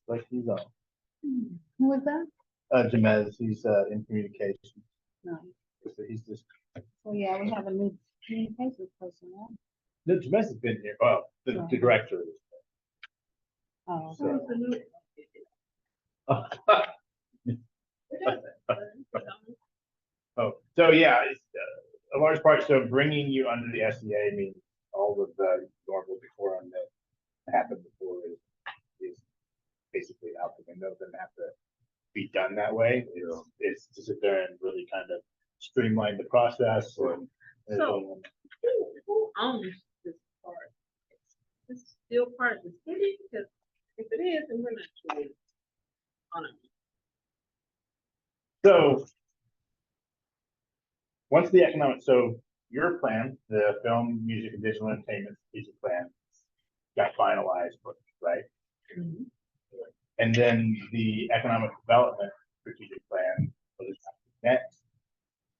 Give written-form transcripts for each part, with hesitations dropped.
like he's on. Who was that? Jamez, he's in communications. No. So he's just Oh, yeah, we have a new communications person, right? no, Jamez has been here. Well, the director is. Oh, So. Oh, so yeah, it's, a large part. So bringing you under the SDA means all of the normal before on that happened before is basically out the window. It doesn't have to be done that way. It's to sit there and really kind of streamline the process. So who owns this part? Is this still part of the city? Because if it is, then we're not really on it. So once the economic, so your plan, the film, music, and digital entertainment strategic plan, got finalized, right? Mm-hmm. And then the economic development strategic plan was next.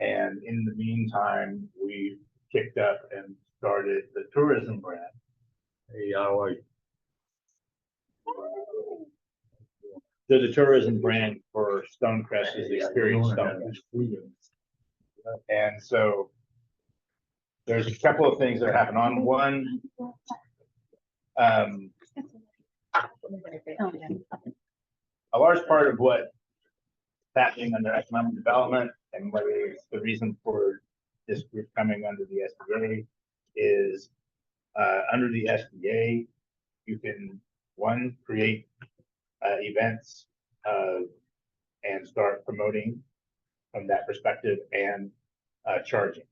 And in the meantime, we kicked up and started the tourism brand. Hey, how are you? So the tourism brand for Stonecrest is the Experience Stonecrest. And so there's a couple of things that happen on one. A large part of what's happening under economic development and what is the reason for this group coming under the SBA is under the SBA, you can, one, create events and start promoting from that perspective and charging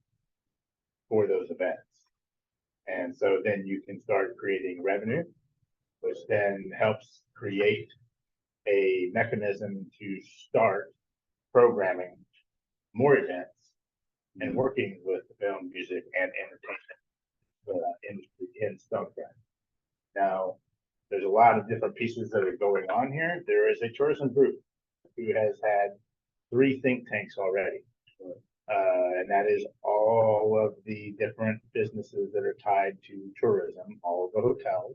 for those events. And so then you can start creating revenue, which then helps create a mechanism to start programming more events and working with the film, music, and entertainment industry in Stonecrest. Now, there's a lot of different pieces that are going on here. There is a tourism group who has had 3 think tanks already. And that is all of the different businesses that are tied to tourism, all of the hotels,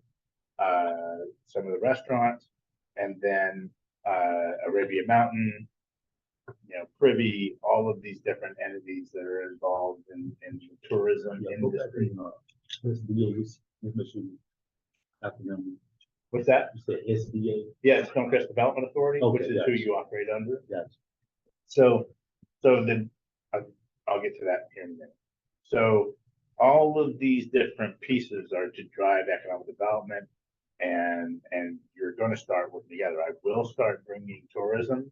some of the restaurants, and then Arabia Mountain, Privy, all of these different entities that are involved in the tourism industry. What's that? You said SBA? Yeah, Stonecrest Development Authority, Okay, which is who you operate under. Gotcha. So then I'll get to that here in a minute. So all of these different pieces are to drive economic development, and you're going to start working together. I will start bringing tourism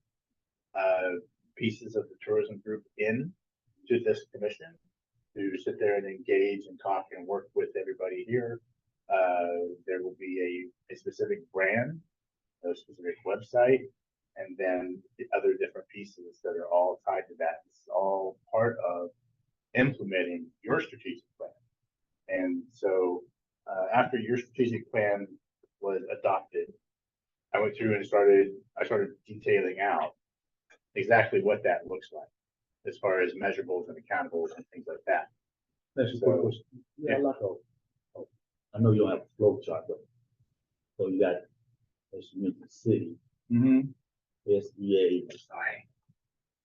pieces of the tourism group in to this commission to sit there and engage and talk and work with everybody here. There will be a specific brand, a specific website, and then the other different pieces that are all tied to that. It's all part of implementing your strategic plan. And so after your strategic plan was adopted, I went through and I started detailing out exactly what that looks like as far as measurables and accountables and things like that. That's a quick question. Yeah, I know you don't have a flow chart, but so you got, as you mentioned, city, SBA.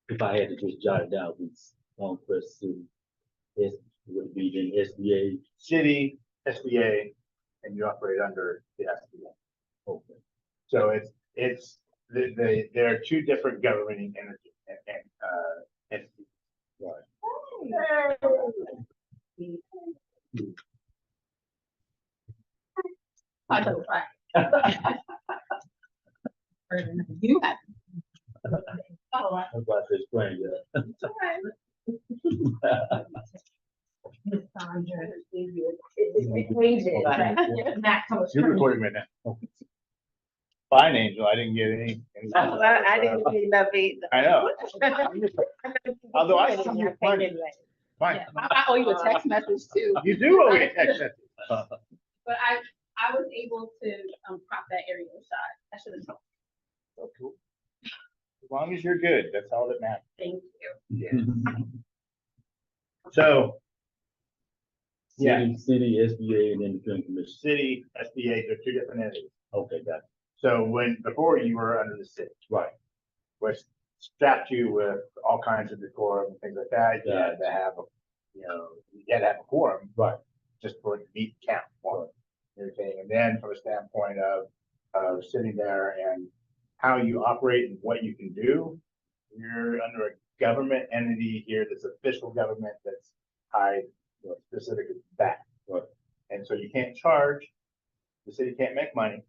If I had to just jot it down, it's Stonecrest City. Would it be then SBA? City, SBA, and you operate under the SBA. Okay. So there are 2 different governing entities. Right. I don't You have. Oh, That's why I said explain that. Miss Sandra, it's You're recording right now. Fine, Angel. I didn't get any. I didn't see love either. I know. Although I see your funny. Fine. Yeah, I owe you a text message too. You do owe me a text message. But I was able to crop that aerial shot. I should have told. So cool. As long as you're good, that's all that matters. Thank you. Yeah. So. Yeah. City, SBA, and then the film commission. City, SBA, they're 2 different entities. Okay, got it. So before you were under the city, Right. which strapped you with all kinds of decorum and things like that. You had to have, you had to have a quorum. Right. Just for it to meet the count for everything. And then from a standpoint of sitting there and how you operate and what you can do, you're under a government entity here that's official government that's tied specifically to that. Right. And so you can't charge, the city can't make money.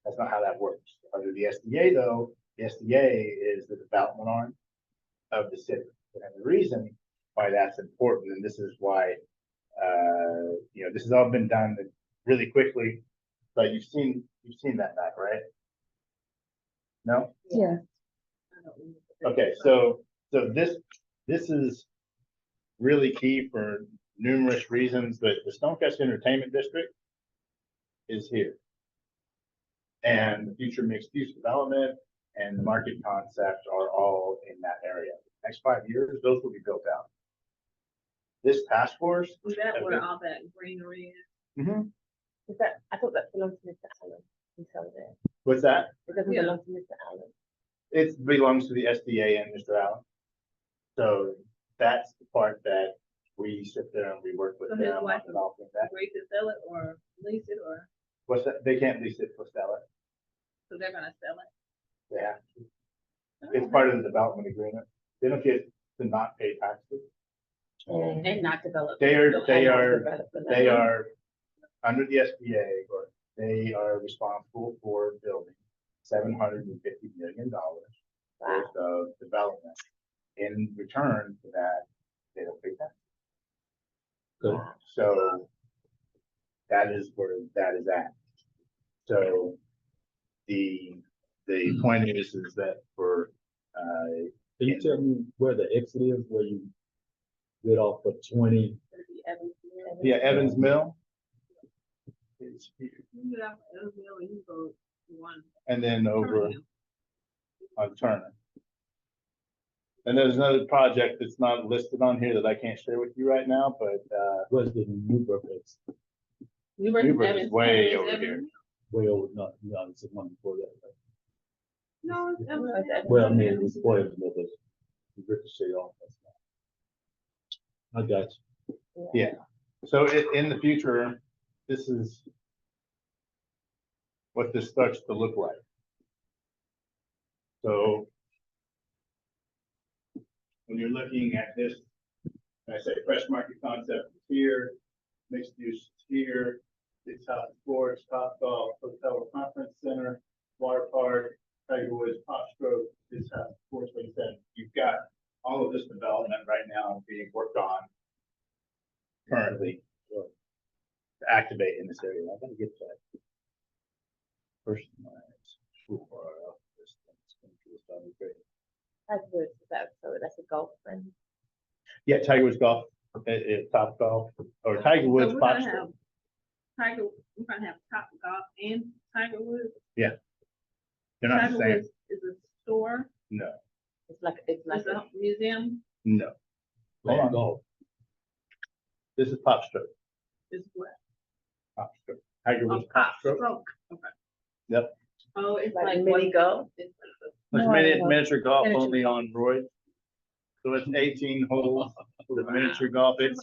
That's not how that works. Under the SDA though, the SDA is the development arm of the city. And the reason why that's important, and this is why, this has all been done really quickly, but you've seen that map, right? No? Yeah. Okay, so this is really key for numerous reasons, but the Stonecrest Entertainment District is here. And the future mixed use development and the market concept are all in that area. Next 5 years, those will be built out. This task force. Is that where all that greenery is? Is that, I thought that belonged to Mr. Allen. He sold it. What's that? It doesn't Yeah. belong to Mr. Allen. It belongs to the SDA and Mr. Allen. So that's the part that we sit there and we work with So his them wife on developing that. Agree to sell it or lease it, or, What's that? They can't lease it for sell it. so they're gonna sell it? They have to. It's part of the development agreement. They don't get to not pay taxes. And not develop. They are Development. They are under the SBA, or they are responsible for building $750 million worth of development. In return for that, they don't pay tax. Good. So that is where that is at. So the point is that for Can you tell me where the exit is, where you get off of 20? It'll be Evans Mill. yeah, Evans Mill. Is here. You get off Evans Mill and you go to one. And then over Turn. on Turner. And there's another project that's not listed on here that I can't share with you right now, but Where's the Newburgh exit? Newburgh Newburgh is Evans way Mill, over Evans here. Mill. Way over, no, it's the one before that. Right? No, it's Evans No, it's Mill. Evans Well, I mean, it's before it was the ricochet off. I got you. Yeah. So in the future, this is what this starts to look like. So when you're looking at this, I say fresh market concept is here, mixed use is here, it's House of Sports, Top Golf, Hotel Conference Center, Water Park, Tiger Woods, Pop Stroke, this House of Sports, like I said, you've got all of this development right now being worked on currently to activate in this area. I'm gonna get that. First, That's a golf friend. yeah, Tiger Woods Golf, Top Golf, or Tiger Woods So we're Pop gonna have Stroke. Tiger, we're gonna have Top Golf and Tiger Woods. They're not Tiger the same. Woods is a store, No, It's like it's a museum, no. Hold on. Golf. This is Pop Stroke. is what? Pop Stroke. Tiger Oh, Woods Pop Pop Stroke. Stroke, okay. Yep. Oh, it's like like mini what- golf. it's It's No, I know. miniature golf Miniature. only on roids. So it's 18 holes with miniature golf. It's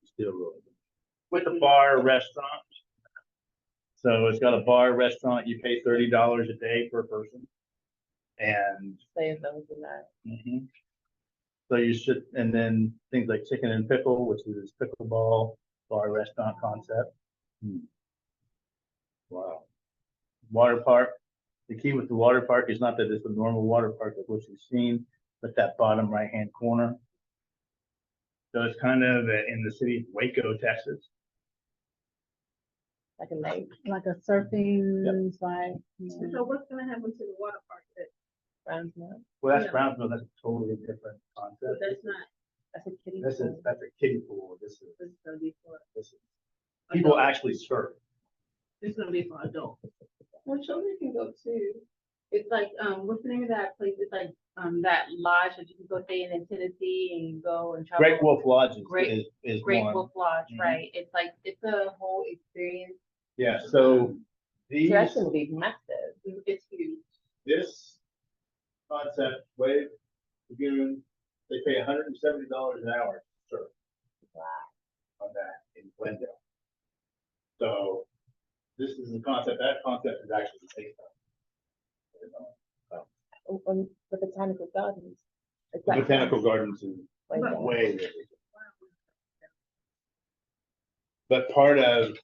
Still rolling. with a bar restaurant. So it's got a bar restaurant. You pay $30 a day per person. And Say those in that. so you should, and then things like chicken and pickle, which is pickleball bar restaurant concept. Wow. Water park. The key with the water park is not that it's a normal water park like what you've seen, but that bottom right-hand corner. So it's kind of in the city of Waco, Texas. Like a lake. Like a surfing, like, So what's gonna happen to the water park that, Brownsville. Well, that's Yeah. Brownsville. That's a totally different but concept. that's not, That's a kiddie. This is, pool. that's a kiddie pool. This it's gonna be for. is, people adults. actually surf. It's gonna be for adults. Well, children can go too. It's like, what's the name of that place? It's like, that lodge that you can go stay in Tennessee and you go and travel. Great Wolf Lodge is Great one. Wolf Lodge, Mhm. right? It's like, it's a whole experience. Yeah, so these, So that's gonna be massive. It's huge. This concept, Wave Lagoon, they pay $170 an hour to serve. On that in Glendale. So this is the concept, that concept is actually based on. The botanical gardens. Is The that Botanical Gardens is way But- down? way bigger. But part of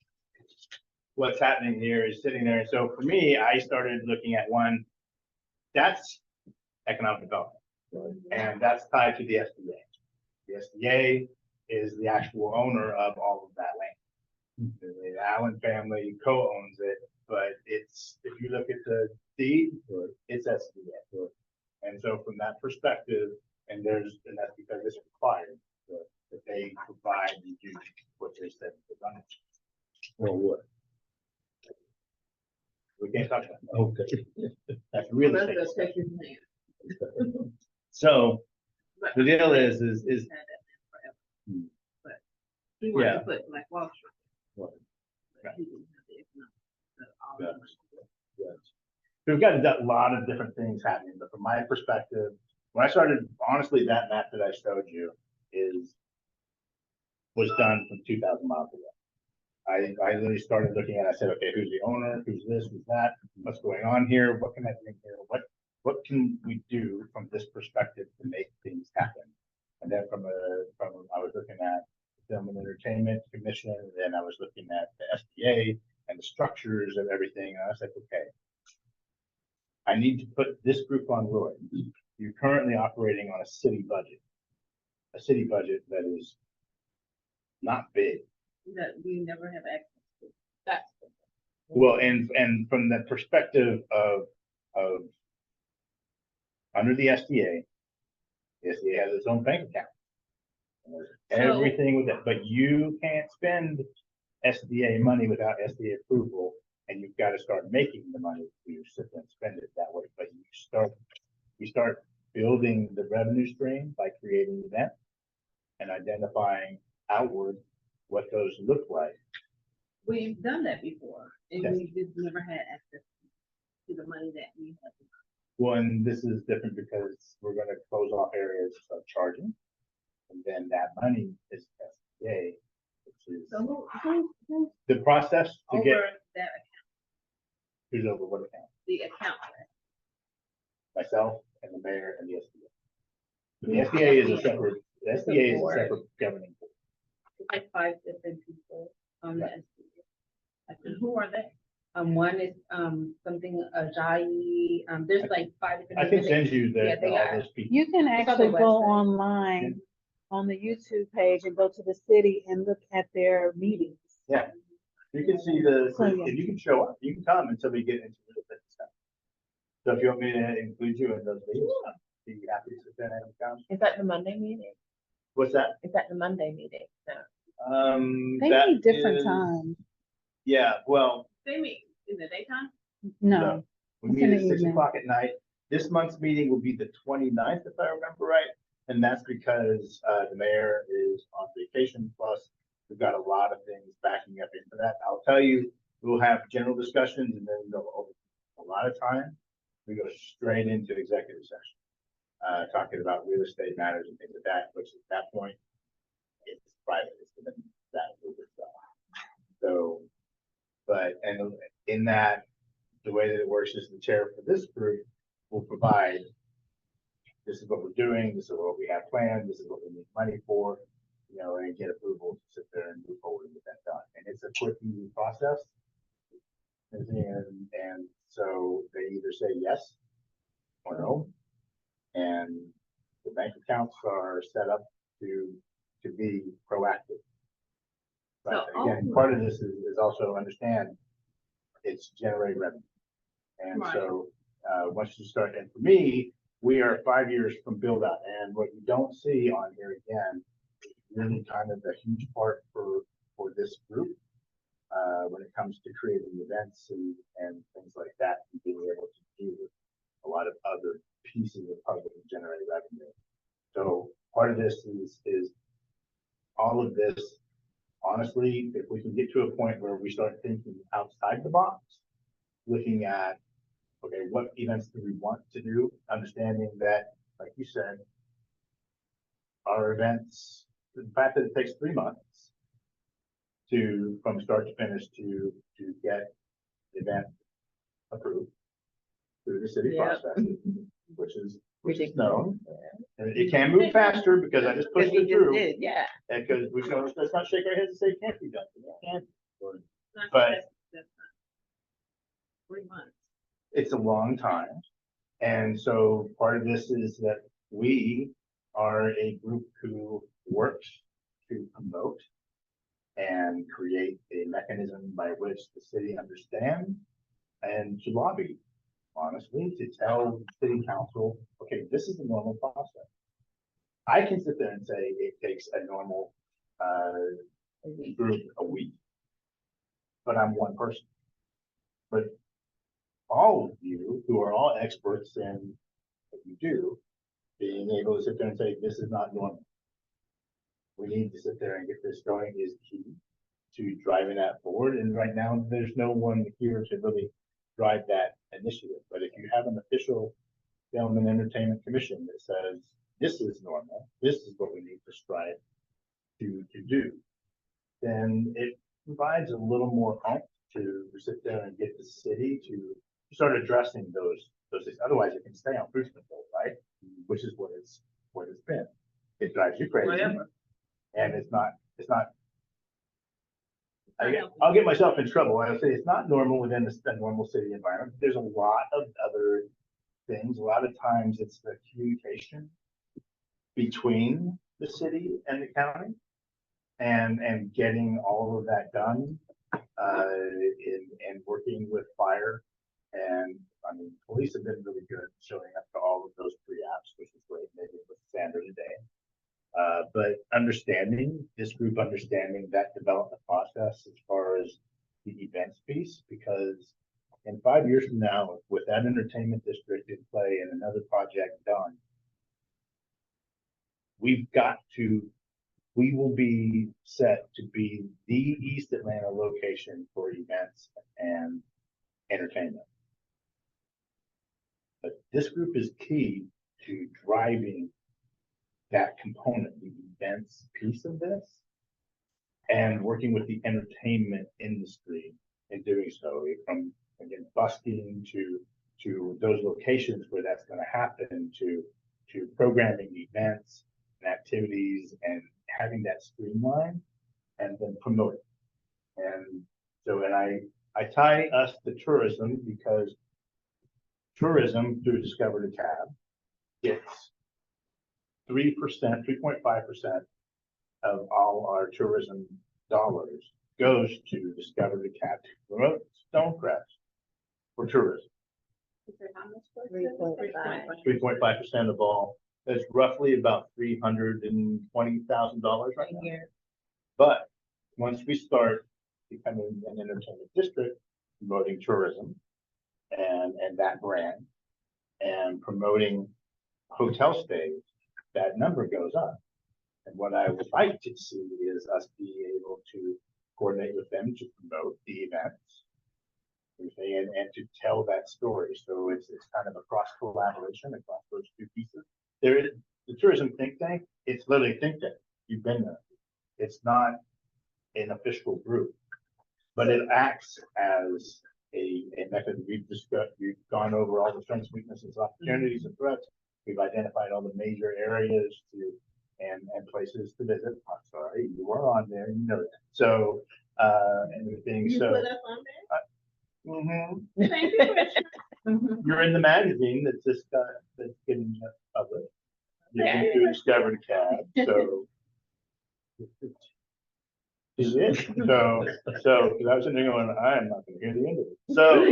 what's happening here is sitting there. So for me, I started looking at one, that's economic development. And that's tied to the SBA. The SBA is the actual owner of all of that land. The Allen family co-owns it, but it's, if you look at the deed, it's SBA. And so from that perspective, and that's because it's required, that they provide and do what they said they're gonna do. Or what? We can't talk about that. Okay. That's real Let's estate. go take his land. So But the deal is Had that land forever. Hmm. But he wanted Yeah. to put like Wall Street. Right. But he didn't have the economic. all Yeah. the- Yes. we've got a lot of different things happening, but from my perspective, when I started, honestly, that map that I showed you was done from 2,000 miles ago. I literally started looking at, I said, okay, who's the owner, who's this, who's that, what's going on here, what can I bring here, what can we do from this perspective to make things happen? And then I was looking at the Film and Entertainment Commission, and then I was looking at the SBA and the structures of everything, and I was like, okay, I need to put this group on board. You're currently operating on a city budget that is not big. That we never have access to. That's, Well, and from the perspective of under the SDA has its own bank account. And there's everything with it, but you can't spend SDA money without SDA approval, and you've got to start making the money to sit there and spend it that way. But you start building the revenue stream by creating events and identifying outward what those look like. We've done that before, and Yes. we just never had access to the money that we have. One, this is different because we're gonna close off areas of charging. And then that money is SBA, which is So who's the process to over get, that account, who's over what account? the account? Myself and the mayor and the SBA. The SBA is a separate, the SBA is a board. separate governing board. like 5 different people on the Right. SBA. And who are they? One is, something, Ajayi, there's like 5 different. I can people that- send you Yeah, the, they all are. those people. You can It's on the actually go website. online on the YouTube page and go to the city and look at their meetings. Yeah. You can see So, yeah. if you can show up, you can come until we get into real estate stuff. So if you want me to include you in those meetings, be happy to sit there and come. Is that the Monday meeting? What's that? Is that the Monday meeting? No. They That need different is- times. Yeah, well, They meet in the daytime? No, we It's meet in at the 6 evening. o'clock at night. This month's meeting will be the 29th, if I remember right. And that's because the mayor is on vacation, plus we've got a lot of things backing up into that. I'll tell you, we'll have general discussions and then a lot of time, we go straight into executive session. Talking about real estate matters and things like that, which at that point, it's private, it's gonna be that over stuff. So, but, and in that, the way that it works is the chair for this group will provide, this is what we're doing, this is what we have planned, this is what we need money for, and get approval to sit there and move forward and get that done. And it's a quick, easy process. And so they either say yes or no. And the bank accounts are set up to be proactive. But So again, part of this is also understand it's generate revenue. And Right. so, once you start, and for me, we are 5 years from build out, and what you don't see on here again, is really kind of the huge part for this group. When it comes to creating events and things like that, and being able to do a lot of other pieces of puzzle to generate revenue. So part of this is all of this. Honestly, if we can get to a point where we start thinking outside the box, looking at okay, what events do we want to do? Understanding that, like you said, our events, the fact that it takes 3 months from start to finish to get the event approved through the city Yep. process, which is known. And it can move faster because I just pushed Because it we just through. did, yeah. And because we can, let's not shake our heads and say it can't be done. It can't. Not- But- that's not 3 months. It's a long time. And so part of this is that we are a group who works to promote and create a mechanism by which the city understands and to lobby, honestly, to tell the city council, okay, this is the normal process. I can sit there and say it takes a normal group a week, but I'm one person. But all of you who are all experts in what you do, being able to sit there and say, this is not normal. We need to sit there and get this going is key to driving that forward. And right now, there's no one here to really drive that initiative. But if you have an official film and entertainment commission that says, this is normal, this is what we need to strive to do, then it provides a little more oomph to sit there and get the city to start addressing those things. Otherwise, it can stay on cruise control, right? Which is what it's been. It drives you crazy, Whatever. and it's not. I'll get myself in trouble. I'll say it's not normal within the normal city environment. There's a lot of other things. A lot of times, it's the communication between the city and the county, and getting all of that done, in working with fire. And I mean, police have been really good showing up to all of those pre-apps, which is great. Maybe with Sandra today. But this group understanding that development process as far as the events piece, because in 5 years from now, with that entertainment district in play and another project done, we will be set to be the East Atlanta location for events and entertainment. But this group is key to driving that component, the events piece of this, and working with the entertainment industry in doing so, from again busking to those locations where that's going to happen, to programming events and activities and having that streamline and then promote it. And so, and I tie us to tourism because tourism through Discover the Cab gets 3%, 3.5% of all our tourism dollars goes to Discover the Cab to promote Stonecrest for tourism. Is there how much for it? 3.5. 3.5% of all. That's roughly about $320,000 right now. Here. But once we start becoming an entertainment district, promoting tourism and that brand and promoting hotel stays, that number goes up. And what I would like to see is us be able to coordinate with them to promote the events and to tell that story. So it's kind of a cross collaboration across those two pieces. There is the tourism think tank. It's literally a think tank. You've been there. It's not an official group, but it acts as a method. We've gone over all the strengths, weaknesses, opportunities, and threats. We've identified all the major areas and places to visit. I'm sorry, you were on there, you know that. So and everything. You So put us on there? Thank you, Commissioner. you're in the magazine that's getting published. You Yeah. can Discover the Cab. So is it? So because I was sitting there going, I am not going to hear the end of it. So,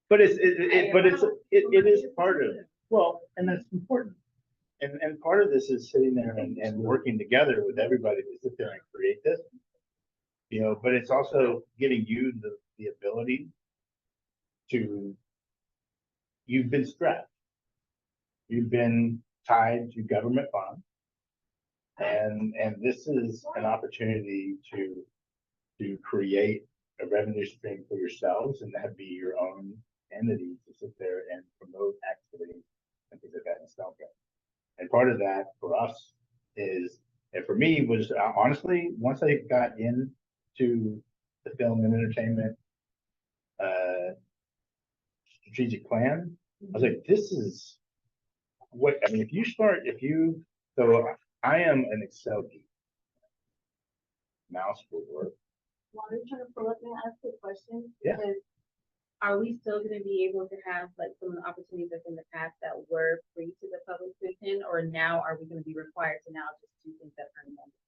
but it is part of, well, and that's important. And part of this is sitting there and working together with everybody to sit there and create this, but it's also giving you the ability you've been stressed. You've been tied to government funds. And this is an opportunity to create a revenue stream for yourselves and that be your own entity to sit there and promote activities and things like that in Stonecrest. And part of that for us is, and for me was honestly, once I got into the film and entertainment strategic plan, I was like, this is what, I mean, so I am an Excel geek. Mouse will work. While you're trying to pull up and ask a question, Yeah. because are we still gonna be able to have like some of the opportunities like in the past that were free to the public to attend, or now are we gonna be required to now just do things that are members?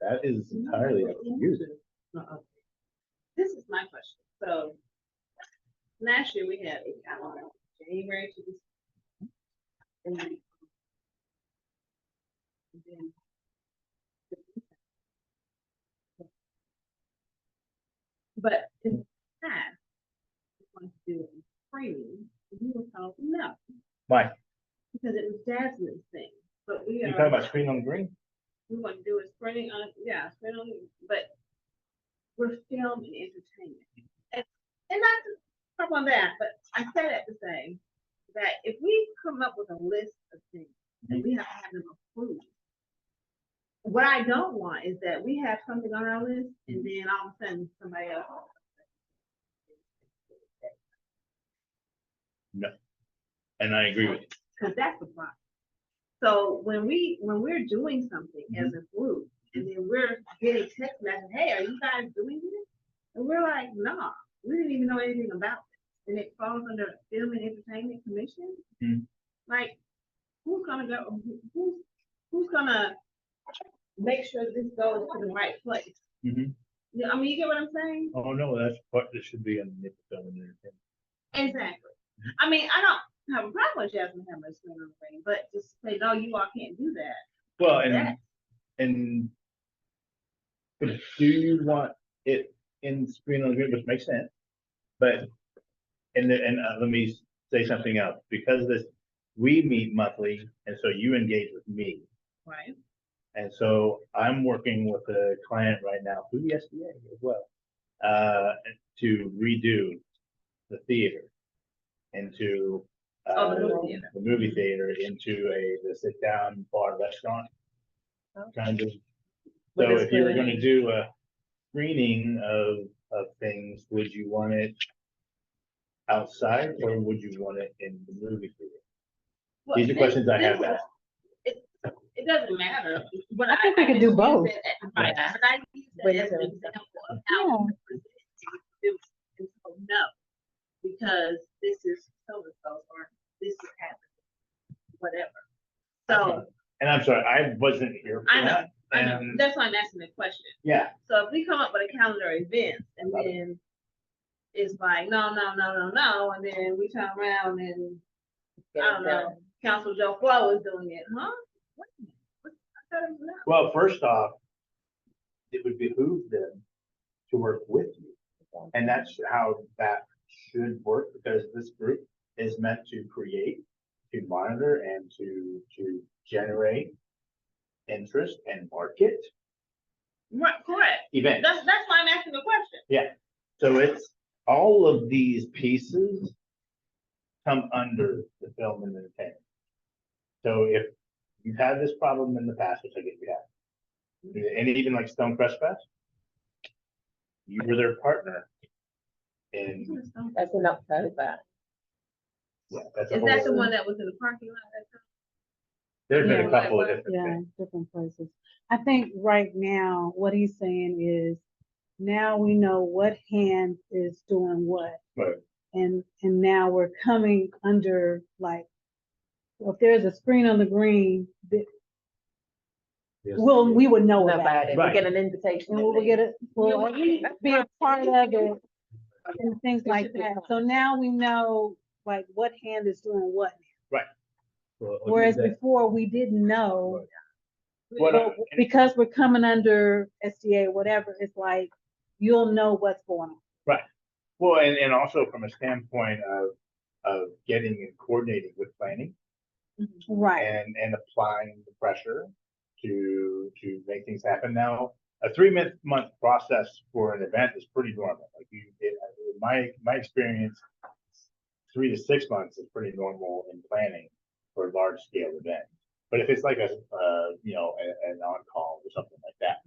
That is entirely up to you. Uh-oh. This is my question. So last year we had a calendar, January to December. And then but in the past, we wanted to do it in training, and we were told no, Why? because it was Jasmine's thing. But we You are, talking about screen on green? we want to do it sprinting on, yeah, sprint on, but we're film and entertainment. And not to talk on that, but I said that to say that if we come up with a list of things and we have to have them approved, what I don't want is that we have something on our list and then all of a sudden somebody else. And I agree with you. Because that's the problem. So when we're doing something as a group and then we're getting text messages, hey, are you guys doing this? And we're like, nah, we didn't even know anything about it. And it falls under Film and Entertainment Commission. Mhm. Like, who's gonna go? Who's gonna make sure this goes to the right place? Mhm. Yeah, I mean, you get what I'm saying? Oh, no, that's what this should be in the film and entertainment. Exactly. I mean, I don't have a problem with Jasmine having a screen on the ring, but just say, no, you all can't do that. Well, That- and but do you want it in screen on green, which makes sense, but, let me say something else, because we meet monthly, and so you engage with me. Right. And so I'm working with a client right now through the SBA as well, to redo the theater into Oh, the movie theater. the movie theater into the sit down bar restaurant kind of. With So a if you were going to screening. do a screening of things, would you want it outside or would you want it in the movie theater? Well, These are questions I have this- asked. It doesn't matter. But I think we could do use both. it as- Right, but I use Bring that it as an to us. example of how we present it. And so, no, because this is so-and-so, or this is happening, whatever. So, And I'm sorry, I wasn't here for I know, that. I know, And that's why I'm asking the question. yeah, So if we come up with a calendar of events and then it's like, no, and then we turn around and, I don't know, Council Joe Flo is doing it, huh? Wait a minute, I thought it was no. well, first off, it would behoove them to work with you. And that's how that should work, because this group is meant to create, to monitor, and to generate interest and market Right, correct. events. That's why I'm asking the question. So it's all of these pieces come under the film and entertainment. So if you've had this problem in the past, which I get you have, and even like Stonecrest Fest, you were their partner. And That's enough to that. yeah, that's a Is that the whole, one that was in the parking lot that time? there's been a Yeah. couple of different Yeah, things. different places. I think right now, what he's saying is, now we know what hand is doing what. Right. And now we're coming under, like, if there's a screen on the green, Yes. we would know Know about about it. it. We Right. get an invitation. And we will get it, well, at least be a part of it and things It like should be that. fun. So now we know, like, what hand is doing what. So, Whereas that- before, we didn't know. What But because we're coming under SDA, whatever, it's like, you'll know what's going on. Well, and also from a standpoint of getting and coordinating with planning Right. and applying the pressure to make things happen now. a 3 month process for an event is pretty normal. Like my experience, 3 to 6 months is pretty normal in planning for a large scale event. But if it's like an on-call or something like that,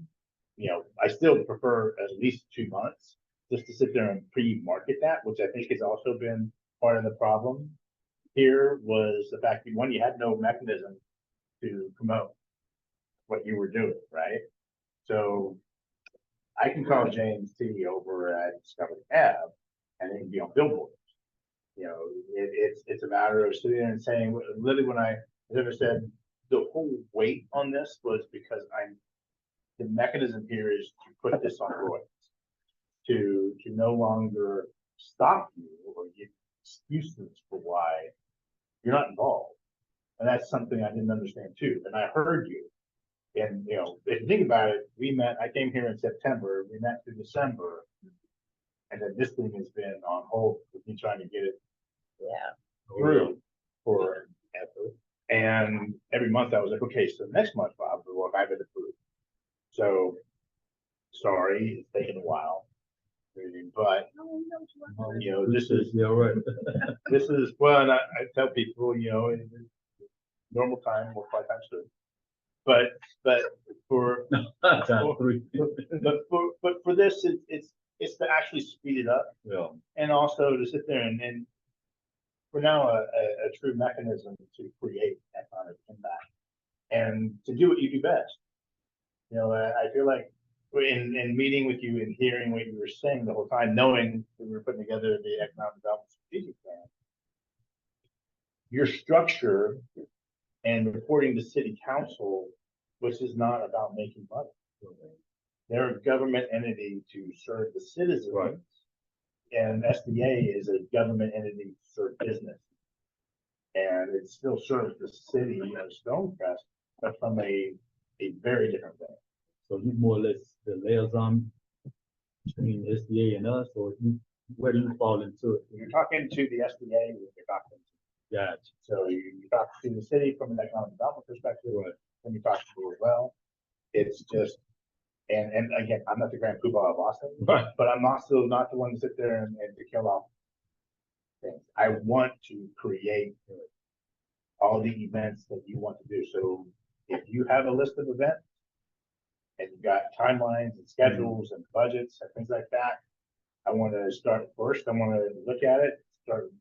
I still prefer at least 2 months just to sit there and pre-market that, which I think has also been part of the problem here was the fact that one, you had no mechanism to promote what you were doing, right? So I can call James T over at Discovery Ave and it can be on billboards. It's a matter of sitting there and saying, literally when I ever said the whole weight on this was because the mechanism here is to put this on roids, to no longer stop you or give excuses for why you're not involved. And that's something I didn't understand too. And I heard you. And if you think about it, I came here in September, we met through December, and then this thing has been on hold with me trying to get it through for ever. And every month I was like, okay, so next month, Bob, we'll have it approved. So sorry, it's taken a while. But this is right. this is well, and I tell people, in normal time we'll 5 times through. But for Time 3. but for this, it's to actually speed it up, Yeah. and also to sit there and we're now a true mechanism to create economic impact and to do what you do best. I feel like in meeting with you and hearing what you were saying the whole time, knowing that we were putting together the economic development strategic plan, your structure and reporting to city council, which is not about making money. They're a government entity to serve the citizens, Right. and SDA is a government entity to serve business. And it still serves the city of Stonecrest, but from a very different way. So you more or less the liaison between SDA and us, or where do you fall into it? When you're talking to the SDA, you're talking Gotcha. so you talk to the city from an economic development perspective, Right. when you talk to me as well. It's just, and again, I'm not the grand poobah of Austin, Right. but I'm also not the one to sit there and to kill off things. I want to create all the events that you want to do. So if you have a list of events and you've got timelines and schedules and budgets and things like that, I want to start first. I want to look at it, start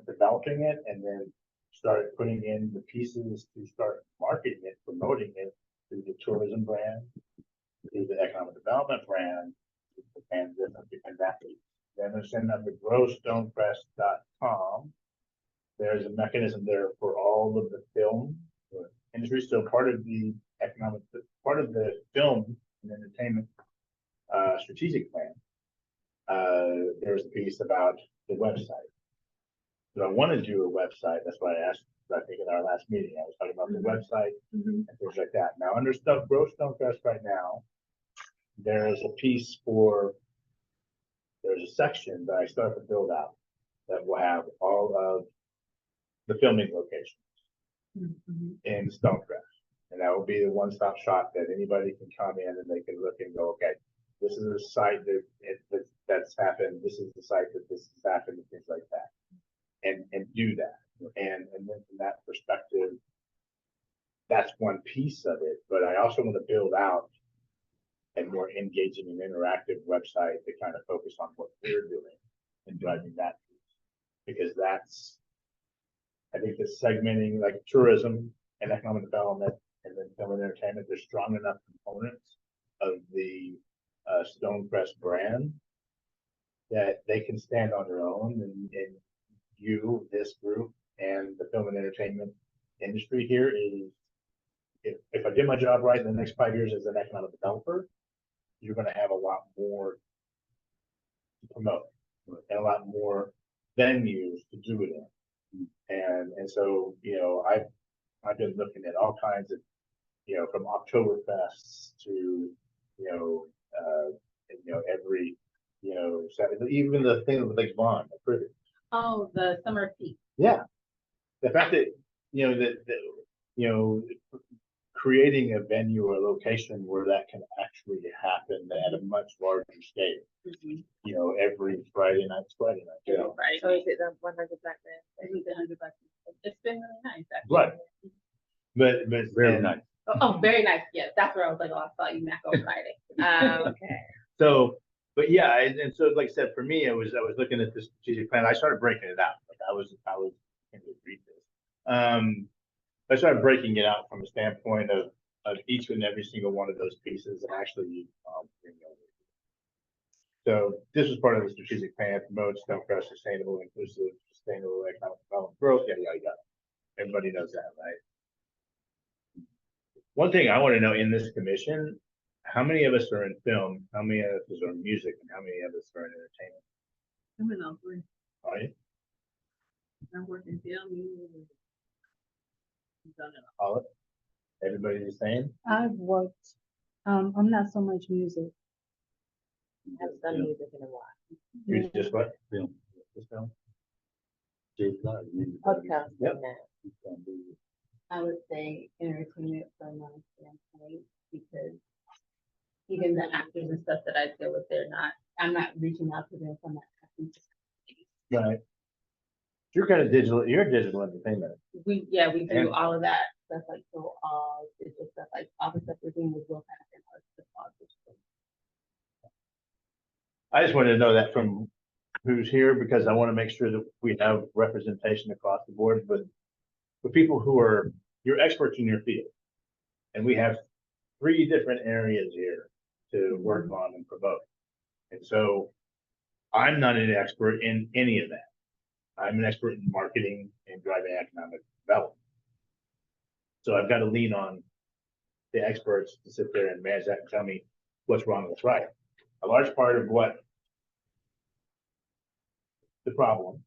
developing it, and then start putting in the pieces to start marketing it, promoting it through the tourism brand, through the economic development brand, and that. Then send up to growstonecrest.com. There's a mechanism there for all of the film industry. So part of the film and entertainment strategic plan, there's a piece about the website. So I want to do a website. That's why I asked, I think in our last meeting, I was talking about the website and things like that. Now under Grow Stonecrest right now, there's a piece there's a section that I start to build out that will have all of the filming locations in Stonecrest. And that will be the one-stop shop that anybody can come in and they can look and go, okay, this is a site that's happened. This is the site that this has happened and things like that. And do that. And then from that perspective, that's one piece of it. But I also want to build out a more engaging and interactive website to kind of focus on what we're doing and driving that piece. Because I think the segmenting like tourism and economic development and then film and entertainment, they're strong enough components of the Stonecrest brand that they can stand on their own, and you, this group, and the film and entertainment industry here is, if I did my job right in the next 5 years as an economic developer, you're going to have a lot more to promote and a lot more venues to do it in. And so, I've been looking at all kinds of, from Oktoberfests to, every, even the thing with Lake Vaughn, Oh, the summer peak. yeah. The fact that, creating a venue or location where that can actually happen at a much larger scale. You know, every Friday night, you know. Right. So is it the 100 Black men? I think the 100 bucks. It's been really nice. Actually. Right. But Very and nice. Oh, very nice. Yes, that's where I was like, oh, I saw you Mac on Friday. Okay. So, but yeah, and so like I said, for me, I was looking at this strategic plan. I started breaking it out. Like I was going to read this. I started breaking it out from a standpoint of each and every single one of those pieces and actually bring it over. So this was part of the strategic plan, promote Stonecrest sustainable, inclusive, sustainable economic development growth, yada, yada, yada. Everybody knows that, right? One thing I want to know in this commission, how many of us are in film, how many of us are in music, and how many of us are in entertainment? I'm in all three. Are you? I work in film, music. I've done it All of it? Everybody the same? I've worked, I'm not so much music. I haven't done music in a while. You just what? Film. Just film? Jay Clark, you need to- Podcast Yep. now. He's gonna do it. I would say entertainment from my standpoint, because even the actors and stuff that I deal with, I'm not reaching out to them from that. Right. You're kind of digital, you're digital entertainment. We do And- all of that stuff, like, so all digital stuff, like all the stuff we're doing with Will Pack and all the stuff, all digital. I just wanted to know that from who's here, because I want to make sure that we have representation across the board, but for people who are, you're experts in your field. And we have 3 different areas here to work on and promote. And so I'm not an expert in any of that. I'm an expert in marketing and driving economic development. So I've got to lean on the experts to sit there and manage that and tell me what's wrong and what's right. A large part of what the problem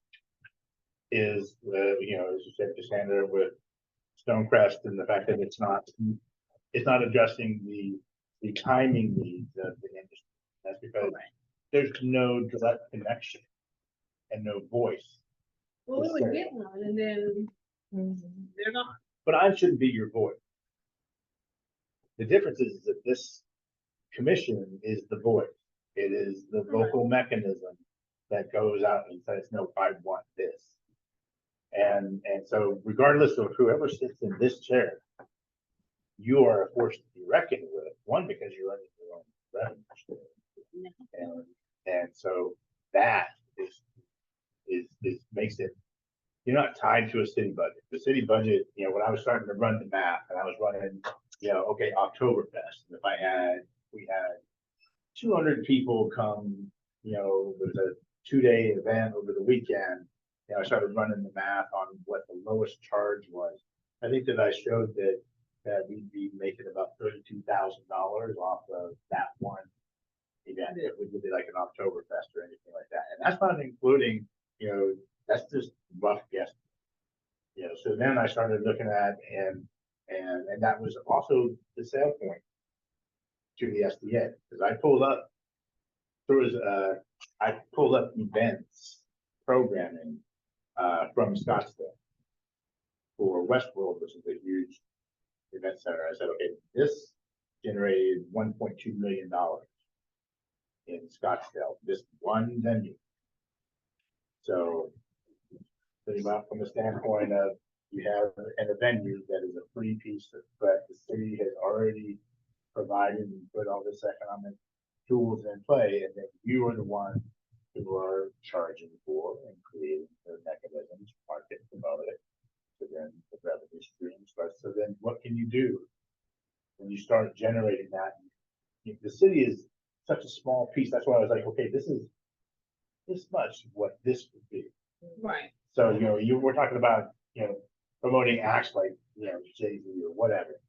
is, you know, as you said, Cassandra, with Stonecrest and the fact that it's not addressing the timing needs of the industry. That's because there's no direct connection and no voice. Well, we would get one and then Mm-hmm. they're gone. But I shouldn't be your voice. The difference is that this commission is the voice. It is the vocal mechanism that goes out and says, no, I want this. And so regardless of whoever sits in this chair, you are a force to be reckoned with. One, because you're running your own revenue stream. And so that is makes it, you're not tied to a city budget. The city budget, you know, when I was starting to run the math and I was running, you know, okay, Oktoberfest, and if we had 200 people come, you know, it was a 2-day event over the weekend. You know, I started running the math on what the lowest charge was. I think that I showed that we'd be making about $32,000 off of that one event. If we did like an Oktoberfest or anything like that. And that's not including, you know, that's just rough guess. You know, so then I started looking at and that was also the sale point to the SDA, because I pulled up events programming from Scottsdale for Westworld, which is a huge event center. I said, okay, this generated $1.2 million in Scottsdale, this one venue. So think about from the standpoint of you have a venue that is a free piece, but the city has already provided and put all this economic tools in play, and then you are the one who are charging for and creating the mechanisms, market, promote it. So then the revenue stream starts. So then what can you do when you start generating that? The city is such a small piece. That's why I was like, okay, this is this much what this would be. Right. So, you know, we're talking about, you know, promoting acts like, you know, Jay-Z or whatever.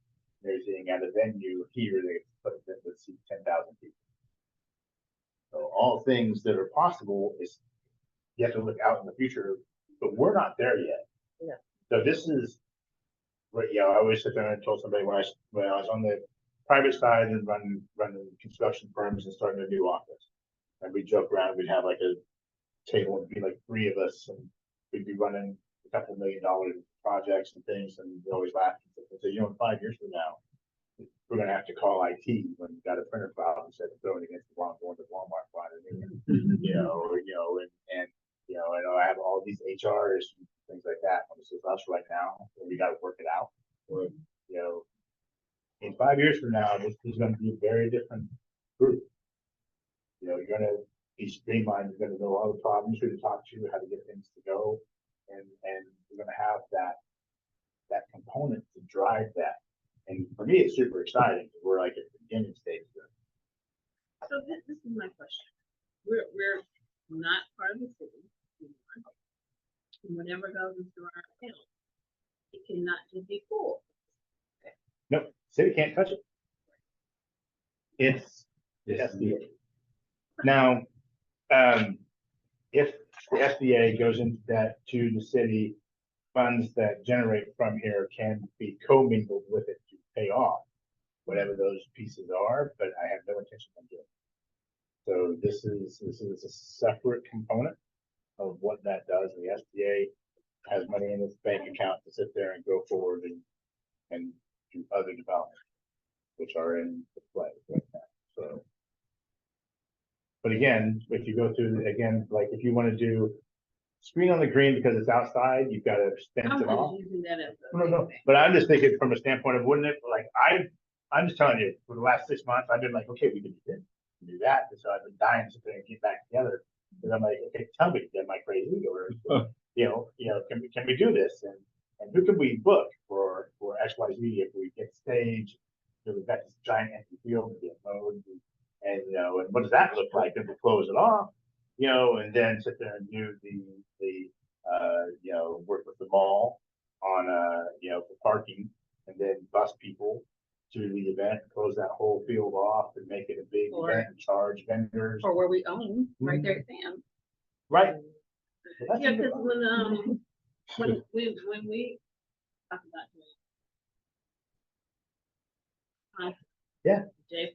They're saying at a venue here, they put it that seat 10,000 people. So all things that are possible is you have to look out in the future, but we're not there yet. Yeah. So this is, right, yeah, I always sit there and told somebody when I was on the private side and running construction firms and starting a new office. And we joke around, we'd have like a table and be like 3 of us, and we'd be running a couple $1 million projects and things, and we always laugh and say, you know, in 5 years from now, we're gonna have to call IT when you got a printer file instead of throwing it against the wall, going to Walmart, finding it. And I have all these HR issues, things like that. When this is us right now, and we gotta work it out. Or, in 5 years from now, this is gonna be a very different group. You're gonna be streamlined, you're gonna know all the problems, who to talk to, how to get things to go. And you're gonna have that component to drive that. And for me, it's super exciting. We're like at the beginning stage. So this is my question. We're not part of the city anymore. And whatever goes into our account, it cannot just be full. Nope, city can't touch it. It's the SBA. Now, if the SBA goes into that to the city, funds that generate from here can be commingled with it to pay off whatever those pieces are, but I have no intention of doing it. So this is a separate component of what that does. The SBA has money in its bank account to sit there and go forward and do other developments, which are in the play right now. So, but again, if you go through again, like if you want to do screen on the green because it's outside, you've got to fence I'm it off. just using that as a. No. But I'm just thinking from a standpoint of wouldn't it like I'm just telling you for the last 6 months I've been like, okay, we can do this, we can do that. And so I've been dying to sit there and get back together. Because I'm like, okay, tell me, am I crazy? Or can we do this? And who can we book for XYZ if we get stage? We've got this giant empty field to get mowed and and what does that look like? And we close it off, and then sit there and do the work with the mall on for parking and then bus people to the event, close that whole field off and make it a big event and charge vendors. Or where we own, right there at Sam. Right. Yeah, because when we talk about Jay,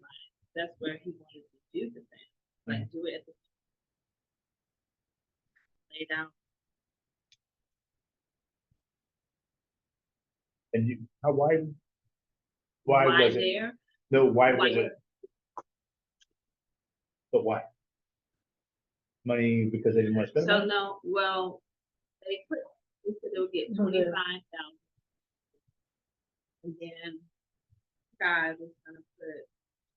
that's where he wanted to do the thing, like do it at the lay down. And why was it? there? No, why was Why? it? But why? Money because they didn't want to spend So money? no, well, they said they would get 25,000. And then guy was gonna put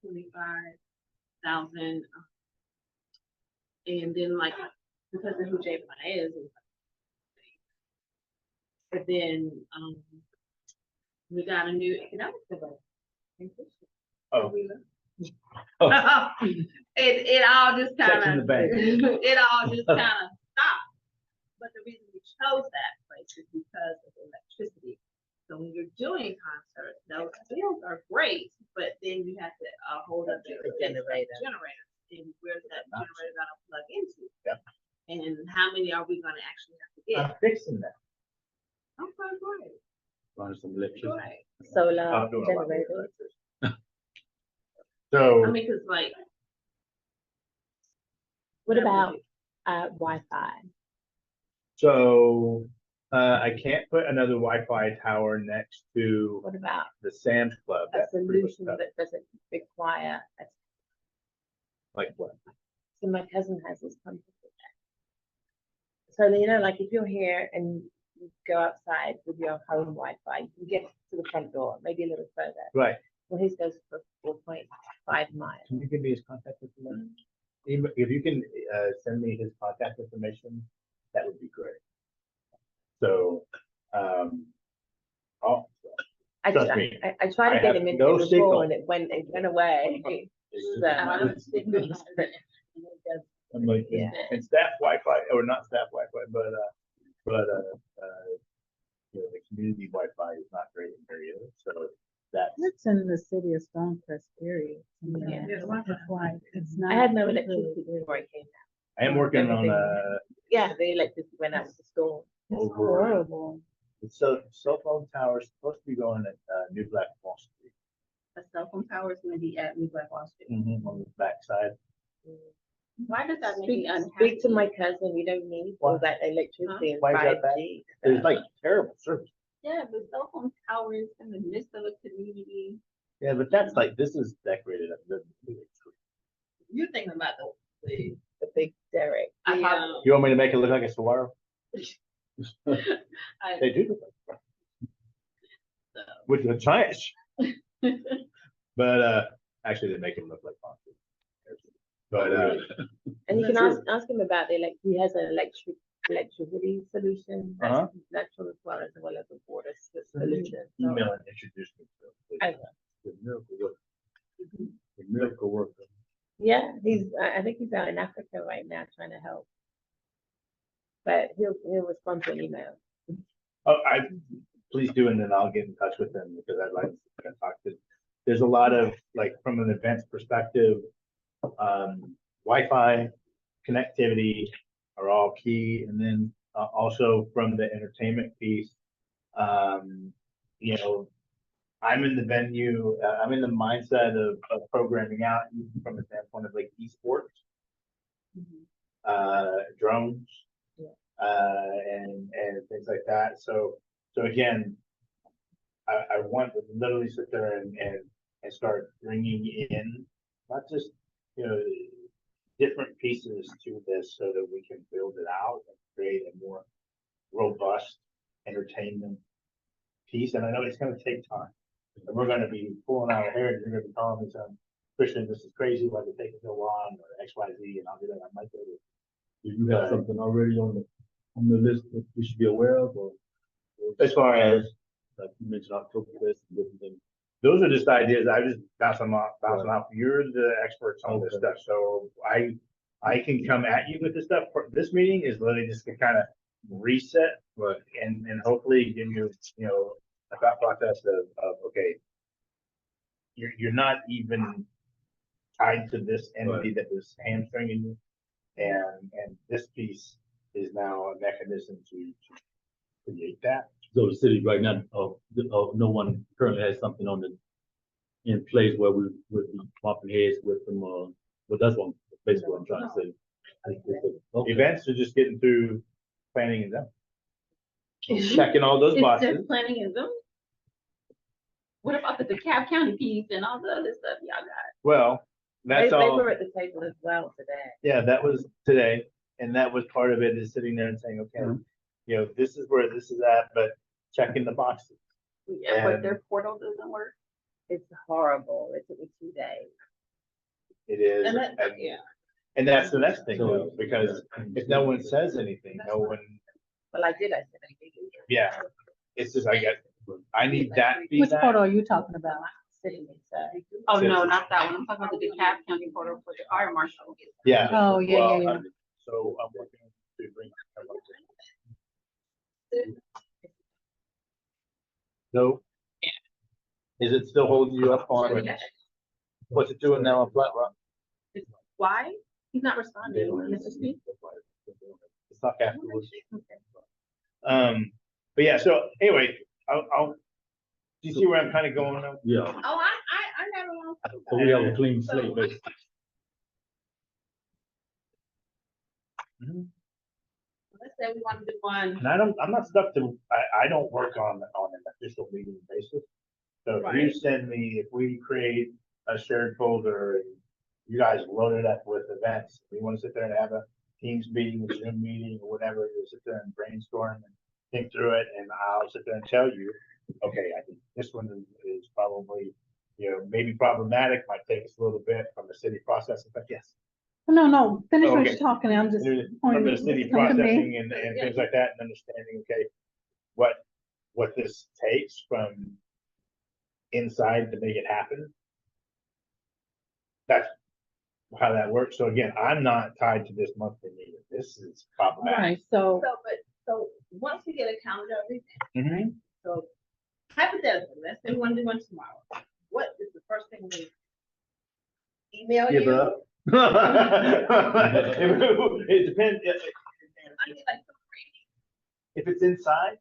25,000. And then like, because of who Jay is. But then, we got a new economic development. Oh. It all just Checks kind in the of, bank. it all just kind of stopped. But the reason we chose that place is because of electricity. So when you're doing concerts, those fields are great, but then you have to hold up the generator. And where's that generator gonna plug into? Yep. And how many are we gonna actually have to get? I'm fixing that. Okay, great. Run some electricity. Great. Solar I'm doing a lot of generators. electricity. So I mean, cause like. What about Wi-Fi? So I can't put another Wi-Fi tower next to What about the Sam's Club. a That's pretty much solution stuff. that doesn't require a Like what? So my cousin has this company. So like if you're here and you go outside with your home Wi-Fi, you can get to the front door, maybe a little further. Right. Well, his goes for 4.5 miles. Can you give me his contact information? If you can send me his contact information, that would be great. So, I trust tried. me, I tried I to get have him into no the signal. before and it went away. So, I'm like, Yeah. and staff Wi-Fi, or not staff Wi-Fi, but the community Wi-Fi is not great in here either. So that's It's in the city of Stonecrest area. Yeah. That's why it's not. I had no really electricity good. before I came out. I am working on Yeah, the electricity went out with the storm. It's over horrible. the cell phone tower is supposed to be going at New Black Wall Street. A cell phone tower is gonna be at New Black Wall Street. On the backside. Why does that make Speak, you unhappy? speak to my cousin. We don't need all that electricity and Why is that bad? 5G. There's like terrible service. Yeah, the cell phone tower is in the midst of a community. Yeah, but that's like, this is decorated up. You're thinking about the, The big Derek. the, You want me to make it look like a saguaro? I- They do. With the giant. But, actually, they make it look like concrete. But, And you can That's ask him about the he has an electricity solution, that's Uh-huh. natural as well as a water solution. So- email and introduce me to it. I will. The miracle worker. The miracle worker. Yeah, I think he's out in Africa right now trying to help. But he'll respond to an email. Oh, please do, and then I'll get in touch with them because I'd like to talk to. There's a lot of, like, from an events perspective, Wi-Fi connectivity are all key, and then also from the entertainment piece, you know, I'm in the venue, I'm in the mindset of programming out even from the standpoint of like esports, drones, and things like that. So again, I want to literally sit there and start bringing in not just, you know, different pieces to this so that we can build it out and create a more robust entertainment piece. And I know it's going to take time. And we're going to be pulling our hair, and you're going to be calling me some, Christian, this is crazy, why did it take so long, or X, Y, Z, and I'll be like, I might do it. Do you have something already on the list that we should be aware of, or As far as, like you mentioned Oktoberfest and different things? those are just ideas, I just bouncing off. You're the experts on this stuff, so I can come at you with this stuff. This meeting is literally just to kind of reset, Right. and hopefully give you, you know, a thought process of okay, you're not even tied to this entity that was hamstringing you, and this piece is now a mechanism to create that. So the city right now, no one currently has something in place where we would be bumping heads with them, but that's basically what I'm trying to say. Okay. Events are just getting through planning and done. Checking all those It's boxes. just planning and zoning. What about the DeKalb County piece and all the other stuff y'all got? Well, that's They all. were at the table as well today. Yeah, that was today, and that was part of it, is sitting there and saying, okay, you know, this is where this is at, but checking the boxes. Yeah, but And- their portal doesn't work. It's horrible. It took me 2 days. It is, and that, and, yeah. and that's the next thing, So- though, because if no one says anything, no one, Well, I said I did. yeah, it's just, I need that Which feedback. portal are you talking about? Sitting inside. Oh, no, not that one. I'm talking about the DeKalb County portal for the fire marshal. Yeah. Oh, yeah, well, yeah. So I'm working to bring. No. Is it still holding you up on, what's it doing now on Flat Rock? Why? He's not responding. Mr. Speak. It's not afterwards. But yeah, so anyway, do you see where I'm kind of going now? Yeah, Oh, I got along. so we have a clean slate, basically. Let's say we want to do one. And I'm not stuck to, I don't work on an official meeting basis. So if you Right. send me, if we create a shared folder, and you guys load it up with events, we want to sit there and have a Teams meeting, a Zoom meeting, or whatever, you sit there and brainstorm and think through it, and I'll sit there and tell you, okay, I think this one is probably, you know, maybe problematic, might take us a little bit from the city process, but yes. No, finish what Okay. you're talking. I'm just From the pointing. city Come to me. processing and things like that, and understanding, okay, what this takes from inside to make it happen. That's how that works. So again, I'm not tied to this monthly meeting. This is problematic. Right, so, So once we get a calendar, of everything, Mhm. so hypothetically, let's say we want to do one tomorrow. What is the first thing we email Give you? up. It depends. I mean, like, If it's inside,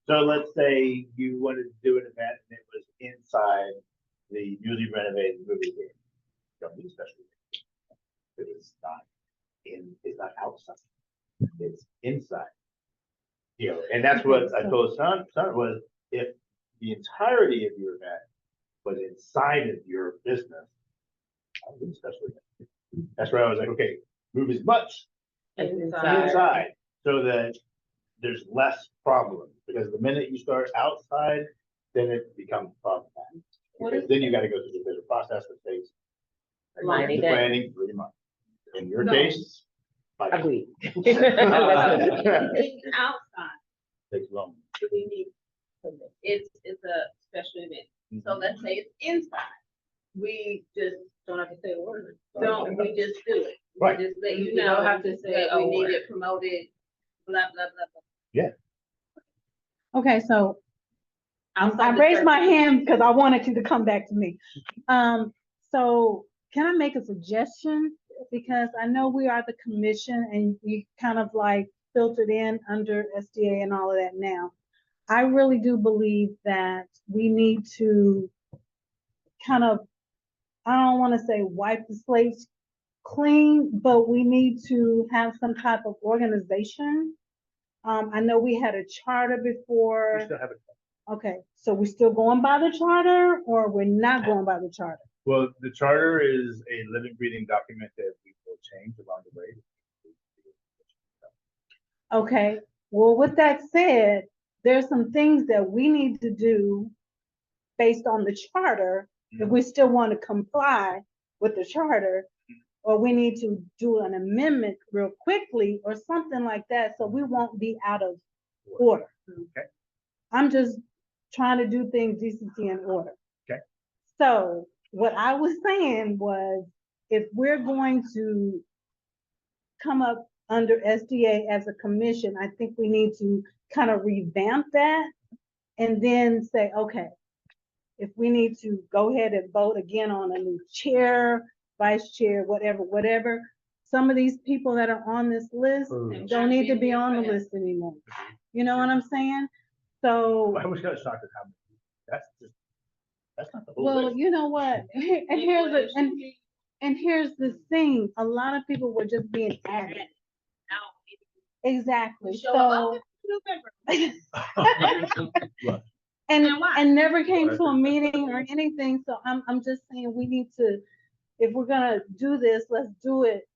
so let's say you wanted to do an event and it was inside the newly renovated movie theater. Don't need a special. It was not it's not outside, it's inside. You know, and that's what I told son was, if the entirety of your event But inside of your business, I wouldn't special event. That's where I was like, okay, move as much inside so that there's less problems. Because the minute you start outside, then it becomes problematic. Because then you got to go through the bigger process that takes 90 the days. planning 3 months. In your No. case, 5 months. Agreed. Anything outside, Takes long. we need, it's a special event. So let's say it's inside. We just Don't have to say a word. we just do it. Right. We just let you You don't know have to say that a we need word. it promoted, blah, blah, blah, blah. Okay, so I Outside the raised my church. hand because I wanted you to come back to me. So can I make a suggestion? Because I know we are the commission and we kind of like filtered in under SDA and all of that now. I really do believe that we need to kind of, I don't want to say wipe the slate clean, but we need to have some type of organization. I know we had a charter We before. still have it. Okay, so we're still going by the charter or we're not going by the charter? Well, the charter is a living, breathing document that we will change along the way. Okay, well, with that said, there's some things that we need to do based on the charter, if we still want to comply with the charter, or we need to do an amendment real quickly or something like that, so we won't be out of order. Okay. I'm just trying to do things decency and order. Okay. So what I was saying was, if we're going to come up under SDA as a commission, I think we need to kind of revamp that and then say, okay, if we need to go ahead and vote again on a new chair, vice chair, whatever, some of these people that are on this list don't need to be on the list anymore. You know what I'm saying? So, I was gonna shock at how many. That's not the whole well, list. you know what? And here's the thing, a lot of people were just being added. Exactly, We show up, so, Right. And why? and never came to a meeting or anything, so I'm just saying we need to, if we're gonna do this, let's do it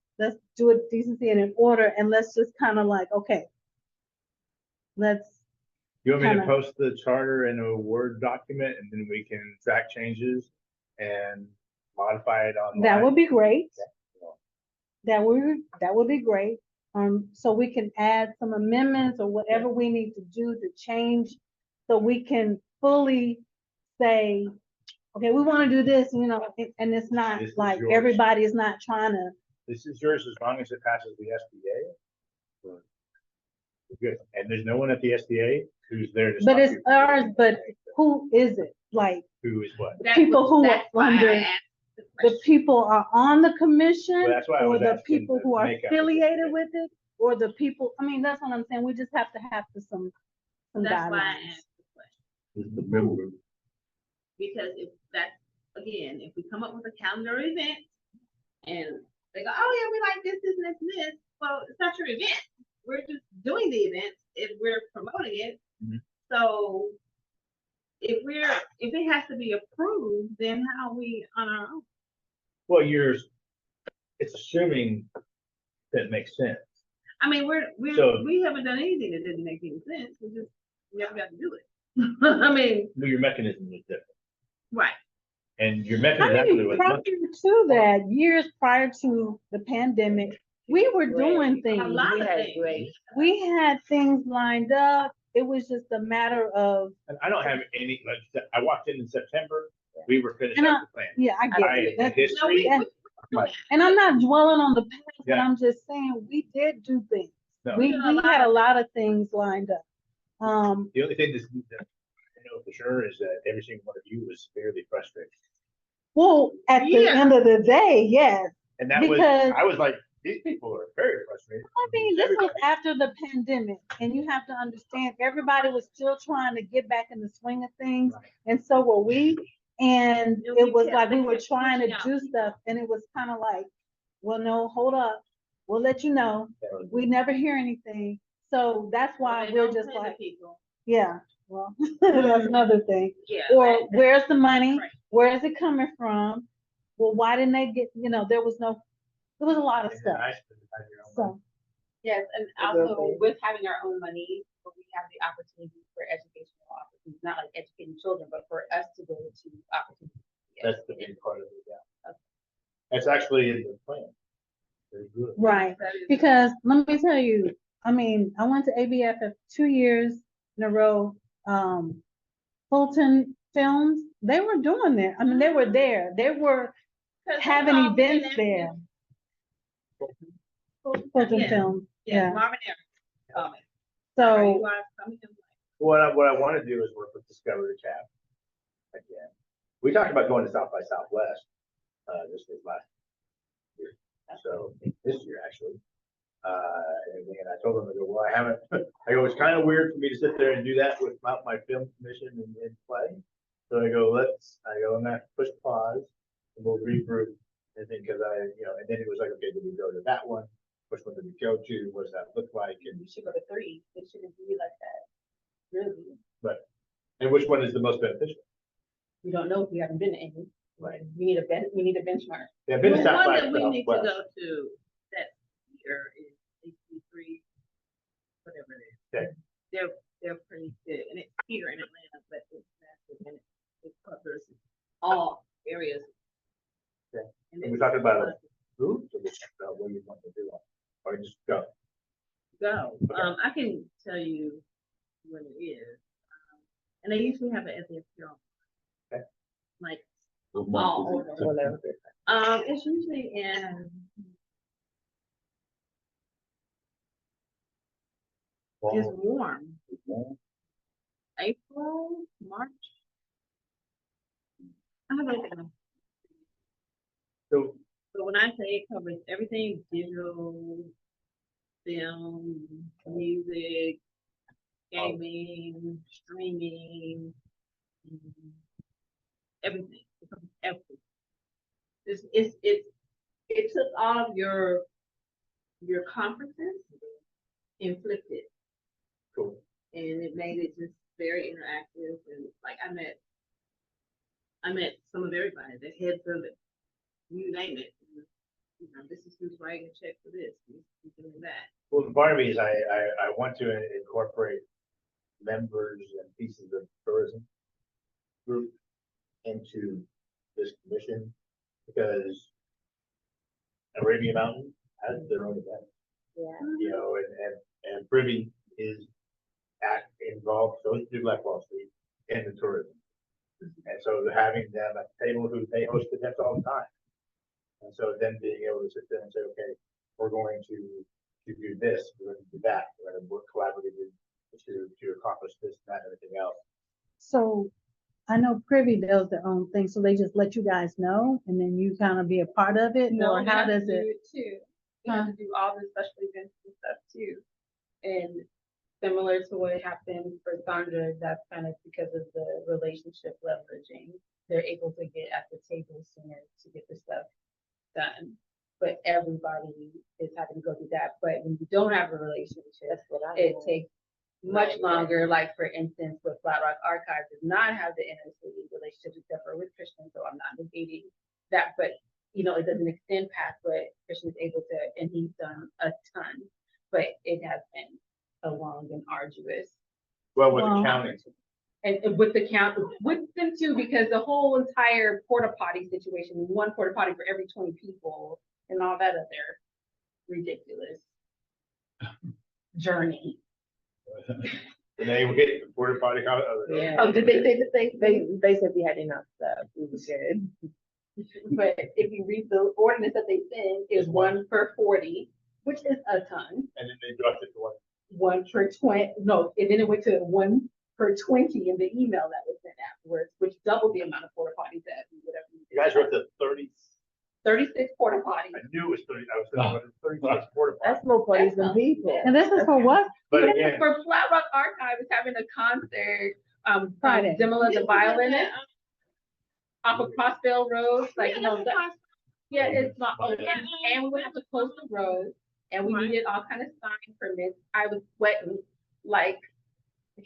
decency and in order, and let's just kind of like, okay. Let's, You want me to kinda- post the charter in a Word document and then we can track changes and modify it online? that would be great. That would be great. So we can add some amendments or whatever we need to do to change, so we can fully say, okay, we want to do this, you know, and it's not This is like yours. everybody is not trying to, This is yours as long as it passes the SBA. We're good. And there's no one at the SBA who's there to. but stop it's you from ours, doing but anything. who is it? Like, Who is what? people who That's are why I under- asked the the question. people are on the commission, Well, that's why I or was the asking people the who are makeup of the affiliated committee. with it, or the people, I mean, that's what I'm saying, we just have to have some That's why I guidelines. asked the question. It's the member. Because if that's, again, if we come up with a calendar event and they go, oh yeah, we like this, and this, well, it's not your event. We're just doing the event if we're promoting it. Mhm. So if it has to be approved, then how are we on our own? Well, it's assuming that it makes sense. I mean, So- we haven't done anything that didn't make any sense. We just never got to do it. I mean, Well, your mechanism is different. right. And your I mechanism mean, actually was prior much. to that, years prior to the pandemic, we were doing A things. lot We of had things. great. We had things lined up. It was just a matter of, And I don't have any, like, I walked in September, we were finishing And up the plan. yeah, I get it. The That's- No, we- history, and- And I'm not dwelling on the past, but Yeah. I'm just saying, we did do things. No. We did a lot had a of lot of things lined up. the only thing that I know for sure is that every single one of you was fairly frustrated. Well, at the Yeah. end of the day, yes. And that was, Because- I was like, these people are very frustrated. I mean, this was Everybody. after the pandemic, and you have to understand, everybody was still trying to get back in the swing of things, Right. and so were we. And And we it was kept- like we we were kept trying to pushing out do people. stuff, and it was kind of like, well, no, hold up, we'll let you know. We never hear anything, so that's why They we're don't just send the like, people. yeah, well, that's another thing. Yeah. Or that- where's the money? Right. Where is it coming from? Well, why didn't they get, there was a lot of It's stuff. nice to have your own money. So, Yes, and It will also be. with having our own money, but we have the opportunity for educational opportunities, not like educating children, but for us to go to opportunities. That's the big part of it, yeah. It's actually in the plan. Very good. right. That is- Because let me tell you, I mean, I went to ABFF 2 years in a row. Fulton Films, they were doing that. I mean, they were there. They were 'cause they having called me events and there. asked Fulton Yeah. Films, Yeah, yeah. Marvin Aaron called me. Are So, you guys coming? I'm like, What I want to do is work with Discovery Cap again. We talked about going to South by Southwest, this was last year, so this year actually. And I told them, I go, well, I haven't, I go, it's kind of weird for me to sit there and do that without my film commission and play. So I go, I'm gonna push pause and we'll regroup. And then, cause and then it was like, okay, do we go to that one? Which one do we go to? What does that look like? And, We should go to 3. It shouldn't be like that. Really. and which one is the most beneficial? We don't know if we haven't been to any. Right. We need a benchmark. Yeah, I've been to The South one by that we need to Southwest. go to that year is HB3, whatever it is. Okay. They're pretty good, and it's here in Atlanta, but it's massive, and it covers all areas. Okay. And And we it's talked about must Who? So we checked out what you want to do. Or just go. Go, Okay. I can tell you when it is, and they usually have an SFP on. Okay. Like, What all month is it? over. It's usually in, it's Fall, warm, warm? April, March. I have everything. So, But when I say it covers everything, digital, film, music, gaming, streaming, everything. It covers everything. It took all of your conferences and flipped it, cool. and it made it just very interactive, and like I met some of everybody, the heads of it, you name it. You know, this is who's writing a check for this, who's doing that. Well, the part of me is I want to incorporate members and pieces of tourism group into this commission because Arabian Mountain has their own event, Yeah. and Privy is involved, so is New Black Wall Street in the tourism. And so having them at the table who they host events all the time. And so then being able to sit there and say, okay, we're going to do this, we're going to do that, we're going to work collaboratively to accomplish this, that, and everything else. so I know Privy does their own thing, so they just let you guys know and then you kind of be a part of it, or we how have to does do it? Too. We have to do all the special events and stuff too. And similar to what happened for Sandra, that's kind of because of the relationship leveraging. They're able to get at the table sooner to get the stuff done. But everybody is having to go through that. But when you don't have a relationship, That's what I it know. takes much longer. Like for instance, with Flat Rock Archive does not have the inner-city relationship except for with Christian, so I'm not negating that, but it doesn't extend past what Christian is able to, and he's done a ton, but it has been a long and arduous. Well, with Well, the county, And with the count, with them too, because the whole entire porta potty situation, one porta potty for every 20 people and all that other ridiculous journey. and they would hit the porta potty. Yeah. Oh, did they say the same thing? They said we had enough stuff. We were good. But if you read the ordinance that they send, is 1 per 40, which is a ton. And then they dropped it to one. 1 per 20, no, and then it went to 1 per 20 in the email that was sent afterwards, which doubled the amount of porta potties that we would have. You guys were up to 30. 36 porta potties. I knew it was 30. I was thinking about 36 porta potties. That's more parties than people. And this is for what? But Yeah, again, for Flat Rock Archive is having a concert, Friday. Demila the violinist off of Crossville Road, like, yeah, it's not, and we would have to close the road, and we Right. needed all kind of sign permits. I was sweating like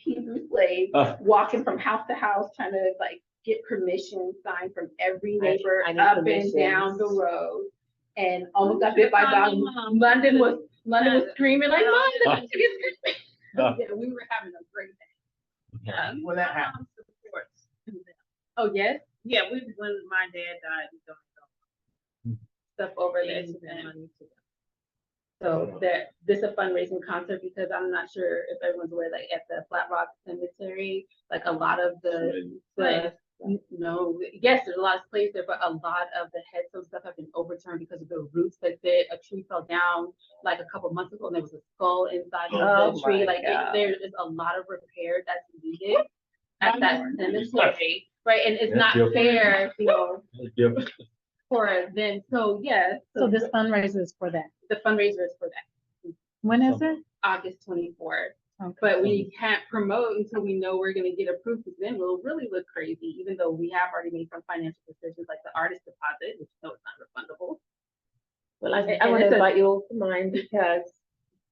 Hebrew slave, walking from house to house, trying to like get permission signed from every neighbor I need up and permissions. down the road. And almost got bit by a dog. London was screaming like, Mom, the dog is screaming. Yeah, we were having a great day. When that happened. Supports them. Oh, yes, Yeah, when my dad died, we donated stuff over there to them. So this is a fundraising concert because I'm not sure if everyone's aware, like at the Flat Rock Cemetery, like a lot of no, yes, there's a lot of slaves there, but a lot of the headstones stuff have been overturned because of the roots that a tree fell down like a couple months ago and there was a skull inside of the tree. Like there is a lot of repair that's needed at that cemetery, right? And it's not fair, for them. So yes, So this fundraiser is for that. the fundraiser is for that, When is it? August 24th. Okay. But we can't promote until we know we're gonna get approved, because then we'll really look crazy, even though we have already made some financial decisions, like the artist deposit, which no, it's not refundable. Well, I And want to it's a- invite you all to mine because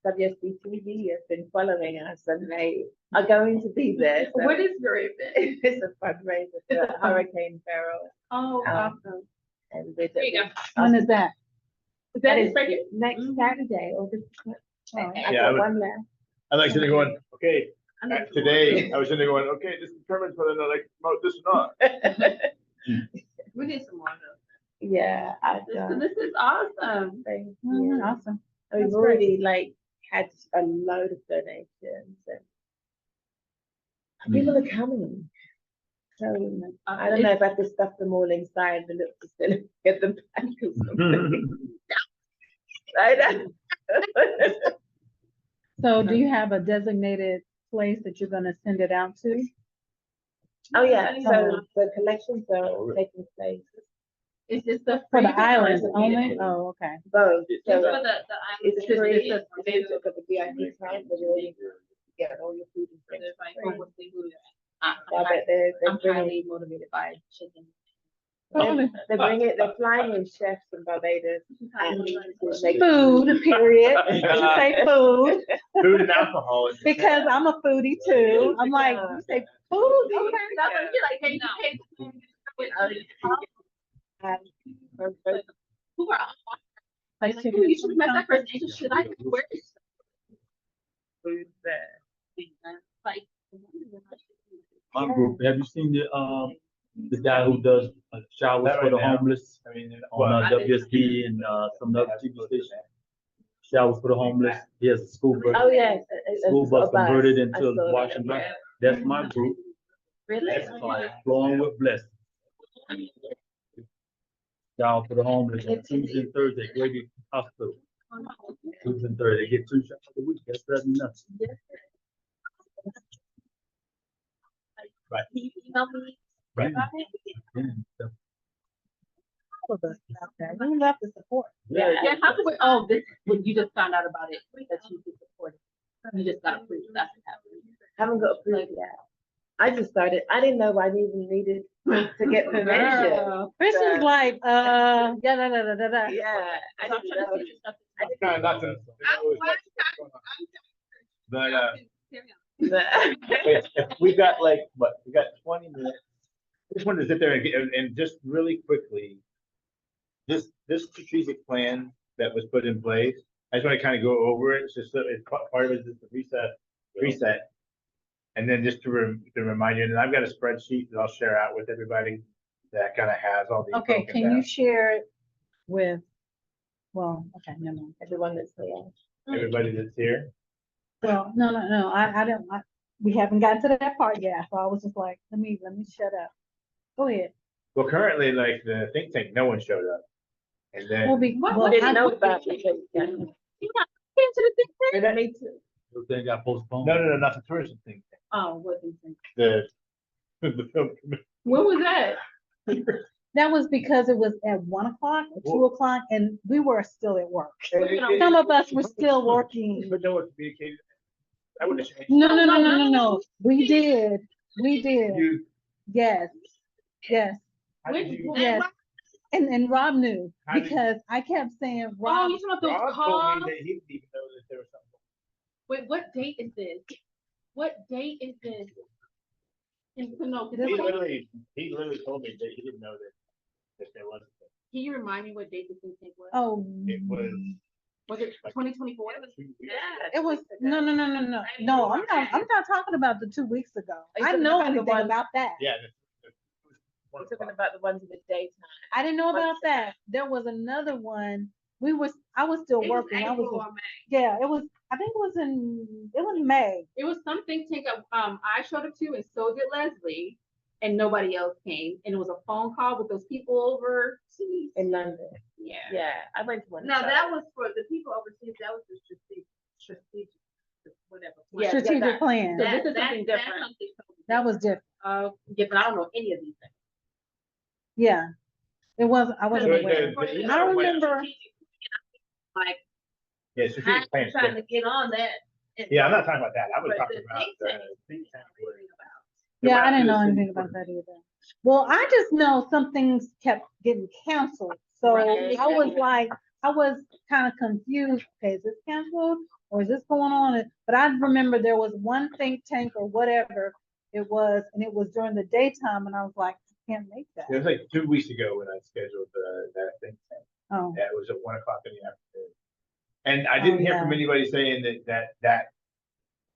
WSB-TV has been following us and they are going to be there. So What is your event? it's a fundraiser for Hurricane Beryl. Oh, awesome. And we're There you go. When is that? Is that That it is right here? next Saturday, August. Oh, I've Yeah, I got would- one left. I like sitting going, okay, I know it's today, I was sitting there going, okay, this determines whether or not I can promote this or not. We need some more though. Yeah, I've done. This is awesome. Thank Mhm, you. awesome. We've That's already like had a load of donations and people are coming. So I don't know if I have to stuff them all inside the little facility at the back or something. I don't. So do you have a designated place that you're gonna send it out to? Oh, yeah, so the collections are taking place Is this the For the free- islands only? Oh, okay. both. Just So for the it's just- free, just- it's just for the VIP time, but you get all your food and drinks. There's like, free. what they do. I bet they're I'm bringing, highly motivated by chicken. they're flying in chefs from Barbados and to make Food, period. You say food, Food and alcohol. is- because I'm a foodie too. I'm like, you say food, okay. That's what you're like, hey, who are Like like, chicken. you should have met that person. Angel, should I wear this? food there. Like. My group, have you seen the guy who does showers That for the right now. homeless I mean, on I didn't- WSB and some other TV stations? Showers for the homeless. He has a school bus. Oh, yes. School bus converted I into saw that, washing yeah. back. That's my group. Really? That's fine. Flowing with blessing. Shower for the homeless on Tuesday and Thursday, Grady Hospital. Tuesday and Thursday, they get 2 showers a week. That's better than nothing. Right. Can you email me Right. about it? Yeah. We love the support. Yeah. Yeah, how do we, oh, this, when you just found out about it, that you could support it. You just got approved, that's what happened. Haven't got approved yet. I just started, I didn't know I even needed to get permission. Girl. Kristen's like, yeah, da, da, da, da, da. Yeah, I So I'm didn't trying to know. see your stuff. I didn't Trying not to. But, But- we've got like, what, we got 20 minutes. I just wanted to sit there and and just really quickly, this strategic plan that was put in place, I just want to kind of go over it. It's just, it's part of it is just the reset. And then just to remind you, and I've got a spreadsheet that I'll share out with everybody that kind of has all these. Okay, broken can down. you share it with, well, okay, never mind. Everyone that's here. Everybody that's here. Well, no, I don't, we haven't gotten to that part yet, so I was just like, let me shut up. Go ahead. Well, currently, like the think tank, no one showed up. And Well, then, well, Didn't know I- about it. Yeah. You not into the thing? We don't need to. Everything got postponed. no, not the tourism thing. Oh, what do you think? The film committee. When was that? That was because it was at 1 o'clock or 2 o'clock and we were still at work. Some Some of us were still working. But no one communicated. I would have changed. No. We did. You, Yes. how did you? Yes. And Rob knew How did- because I kept saying, Oh, Rob, you talking about Rob those told calls? me that he didn't even know that there was something. Wait, what date is this? What date is this? And so no, He can literally told me that he didn't know that there was. you remind me what date this intake was? Oh, It was. Was it 2024? it was, no, I'm not talking about the 2 weeks ago. Are you I talking know about the anything one- about that. Yeah. We're talking about the ones in the daytime. I didn't know about that. There was another one. I was still It was working. April or May. Yeah, it was, I think it was May. It was some think tank I showed up to, and so did Leslie, and nobody else came. And it was a phone call with those people overseas. In London. Yeah. Yeah, I went to one. No, that was for the people overseas, that was the strategic, whatever. Yeah, Strategic that- plan. So this is something different. That was different. Yeah, but I don't know any of these things. Yeah. I wasn't So aware. the I don't remember. Like, Yeah, I'm strategic plan. trying to get on that. Yeah, I'm not talking about that. I was But talking the about think the tank, think tank. where- Yeah, I didn't They know went out to the anything city about for- that either. Well, I just know some things kept getting canceled. So Right. I was like, I was kind of confused. Okay, is this canceled or is this going on? But I remember there was one think tank or whatever it was, and it was during the daytime, and I was like, I can't make that. It was like 2 weeks ago when I scheduled that think tank. Oh, Yeah, it was at 1 o'clock in the afternoon. And I didn't hear from yeah. anybody saying that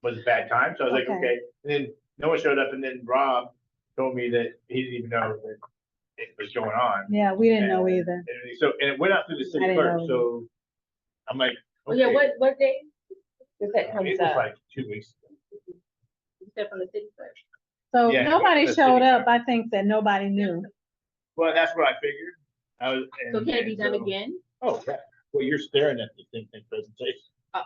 was a bad time, so I was like, Okay. okay. And then no one showed up, and then Rob told me that he didn't even know that it was going on. yeah, we didn't know And- either. So, and it went out through the I city didn't clerk, know. so I'm like, Oh yeah, okay. what day? If that It comes was up. like 2 weeks. ago. You said from the city clerk. So Yeah, nobody the showed city up. clerk. I think that nobody knew. Well, that's what I figured. I was. So can it be and done so- again? Oh, yeah. Well, you're staring at the think tank presentation. Oh.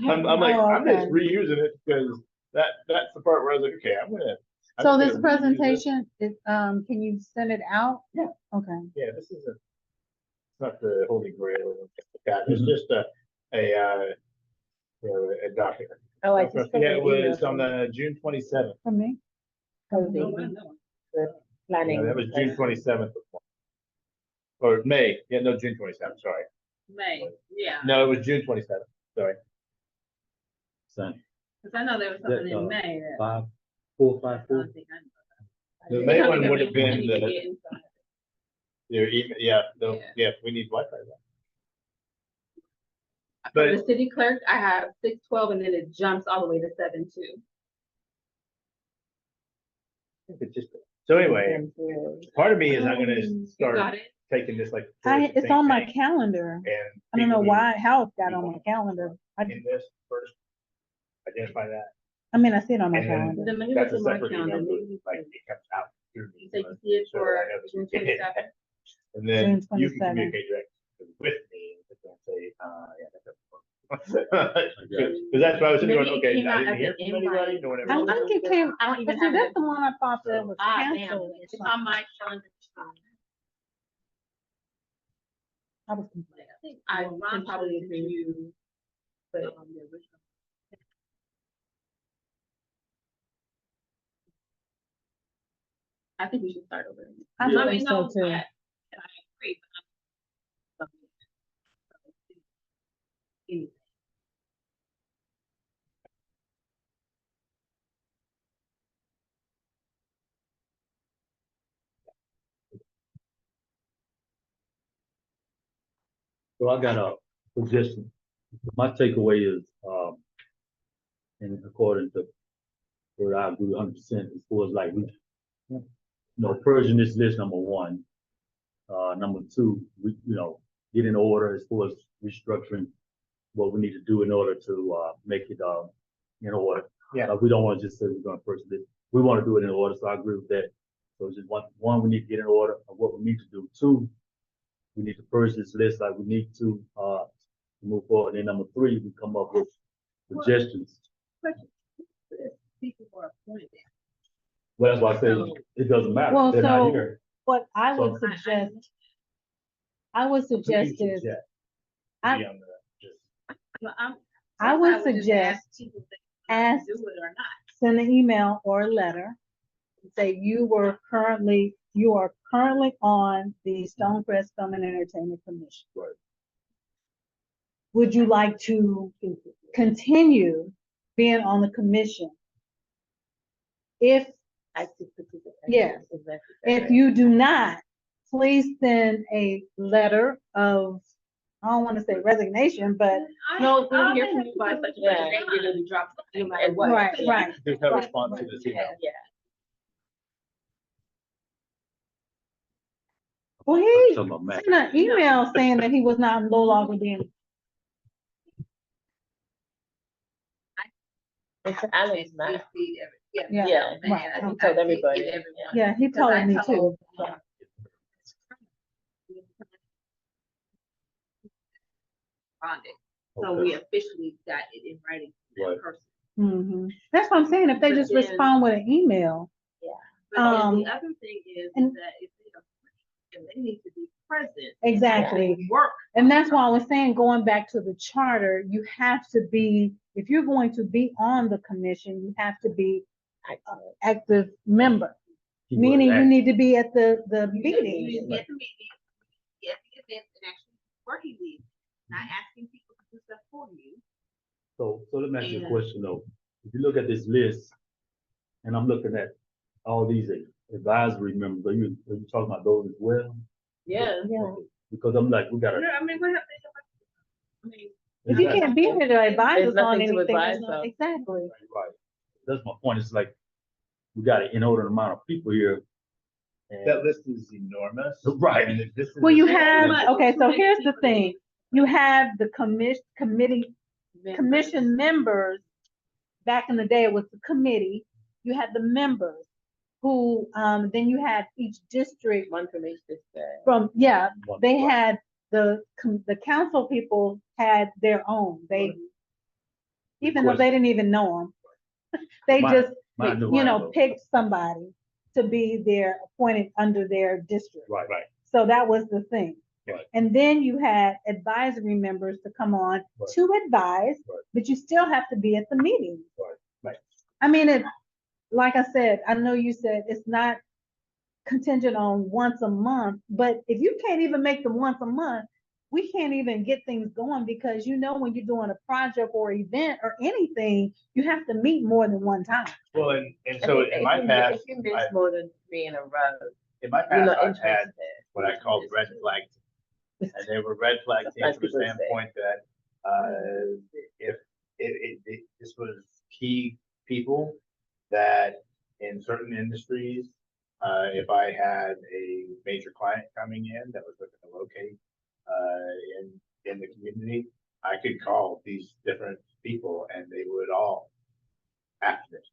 I'm like, Oh, I'm just okay. reusing it because that's the part where I was like, okay, I'm So just this gonna reuse it. presentation, can you send it out? Yeah. Okay. Yeah, this is it's not the holy grail or anything like that. It's Mhm. just a document. Oh, I just. got Yeah, an it email was on from the June 27th. For me? Cody, No, I know. the planning. Yeah, that was June 27th. Or May, yeah, no, June 27th, sorry. May, yeah, No, it was June 27th, sorry. Son, because I know there was something That, in May that. 5454. I don't think I know. The May one would have been I need to the, get inside. your email, yeah, no, Yeah. yeah, we need Wi-Fi. For But- the city clerk, I have 612, and then it jumps all the way to 72. It's just, so anyway, part of me is I'm gonna You start got it? taking this like. It's think on my tank calendar. And. I don't know people who how it got on my calendar. In this first, identify that. I mean, I see it on my And then- calendar. Then let me That's look a at my separate calendar. email, Maybe like it comes out through you me. say you see it So for I know that June you get it. 27th. And then June you can 27th. communicate directly with me and say, yeah, that's. Because that's why I was sitting going, Maybe it okay, came I out didn't as hear an from anybody, invite. no one ever. I told me. think it came, I don't but even see, have that's it. the one I thought that was Ah, damn. canceled. or It's on something. my calendar. I was confused. I think I Ron can probably sent agree. you, But the original. I think we should start over. I Yeah. think so no, too. I agree, but anything. So I got a suggestion. My takeaway is, and according to where I agree 100%, as far as like, purging this list, number one. Number two, get in order as far as restructuring what we need to do in order to, make it, in order. Yeah. We don't want to just say we're gonna purge this. We want to do it in order, so I agree with that. So it's just one, we need to get in order of what we need to do. Two, we need to purge this list like we need to move forward. And then number three, we come up with suggestions. People were appointed. Well, that's why I say it doesn't matter. Well, They're not so- here. What I would So- suggest, I would suggest is, Yeah. I- Be on the- just- But I would just suggest ask people if they ask, do it or not. send an email or a letter. Say you are currently on the Stonecrest Film and Entertainment Commission. Right. Would you like to continue being on the commission if, Active participation. Yes. Exactly. if you do not, please send a letter of, I don't want to say resignation, but, No, we'll hear from you by such a Yeah. date, you're gonna be dropped, no matter what. right, right. There's no Right, response to right. this email. Yeah. Well, he Talking about Mac. sent an email saying that he was not no longer being, It's Alex, man. Yeah. yeah, Yeah, right, he okay. told everybody. Everyone. Yeah, he Because I told me too. told- Yeah. Responded. So Okay. we officially got it in writing from Right. that person. That's what I'm saying, if they But just then- respond with an email, But then the Um, other thing is and- that if they are, then they need to be present. exactly. and Work. And that's why I was saying, going back to the charter, you have to be, if you're going to be on the commission, you have to be active member, Keyword meaning you active. need to be at the You need meeting. to be at the meeting, be at the event, and actually working these, not asking people to do stuff for you. So let me ask you a And- question though. If you look at this list, and I'm looking at all these advisory members, are you talking about those as well? Yeah. Yeah. Okay. Because I'm like, we gotta. No, I mean, what have they, I mean, If you can't be here to advise There's us on nothing to anything, advise there's no- on. exactly. Right. That's my point. It's like, we got an inordinate amount of people here. and- That list is enormous. Right. And if this is Well, you a- have, okay, so here's the thing, you have the commission members. Back in the day, it was the committee, you had the members who, then you had each district One from each district. from, yeah, One- they right. had the council people had their own, they, even though they didn't even know them. They Mine- just, mine knew you I know, know. picked somebody to be their appointed under their district. Right. So that was the thing. Right. And then you had advisory members to come on Right. to advise, Right. but you still have to be at the meeting. Right. I mean, it, like I said, I know you said it's not contingent on once a month, but if you can't even make them once a month, we can't even get things going, because you know, when you're doing a project or event or anything, you have to meet more than one time. Well, and so in my past, If you miss I- more than 3 in a row, in my you're past, not I've had interested. what I called red flag. And they were red flag That's teams nice from the people to say. standpoint that, if this was key people that in certain industries, if I had a major client coming in that was looking to locate, in the community, I could call these different people and they would all act it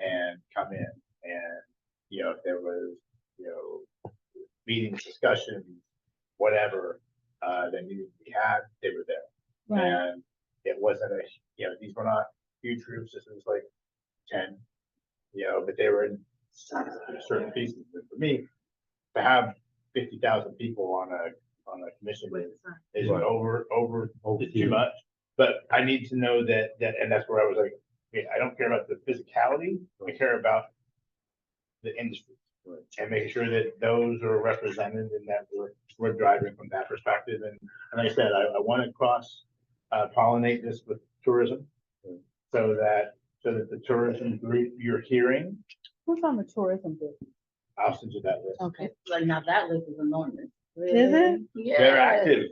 and come in. And, you know, if there was, you know, meetings, discussions, whatever, that needed to be had, they were there. And it wasn't a, you know, these were not huge groups, this was like 10, you know, but they were in certain pieces. But for me, to have 50,000 people on a commission is Right. over too much. But I need to know that, and that's where I was like, okay, I don't care about the physicality, I care about the industry. And making sure that those are represented and that we're driving from that perspective. And like I said, I want to cross pollinate this with tourism. So that the tourism group you're hearing, Who's on the tourism board? I'll send you that list. Okay. Like, now that list is enormous. Is it? Yeah. They're active.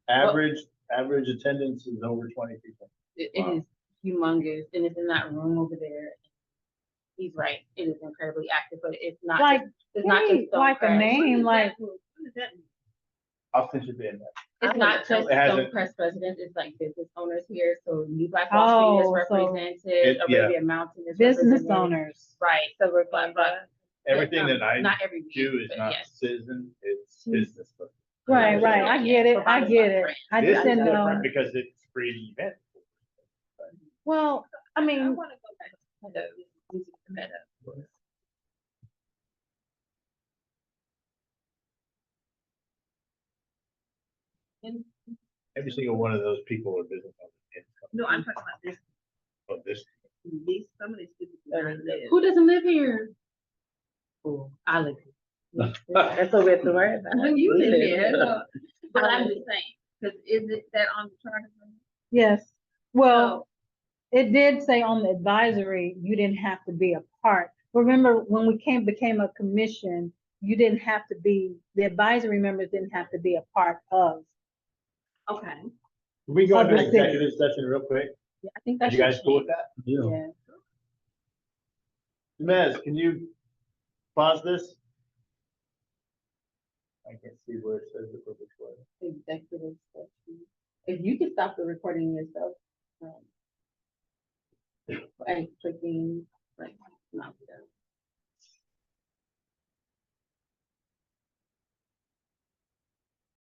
Average attendance is over 20 people. It Wow. is humongous, and it's in that room over there. He's right, it is incredibly active, but it's not, Like, it's not hey, just. Stone like a Crest. name, like, What does that mean? I'll send you the invite. It's not just It has Stone a- Crest residents, it's like business owners here, so New Black Wall Street is Oh, so- represented, yeah. Arabian Mountain is business represented. owners. Right, so we're, but, Everything that I not every week, do is but not yes. citizen, it's Hmm. business. stuff. Right, right, I get it, I get it. I This just is didn't know. different because it's free event. Well, I I mean, wanna go back to the music meta. Every single one of those people are business owners. No, I'm talking about this, Of this, some of these people. do not live. Who doesn't live here? Oh, I live here. That's what we have to worry about. When you We live live here, here. but I'm just saying, because is it that on the chart? yes, well, So, it did say on the advisory, you didn't have to be a part, remember when we became a commission, you didn't have to be, the advisory members didn't have to be a part of. Okay. Can we go into Other cities. executive session real quick? Yeah, I think Are that you should guys cool with change. that? Yeah. Yeah. Mez, can you pause this? I can't see where it says it, which way. Executive session. If you can stop the recording yourself. And clicking, like, not done.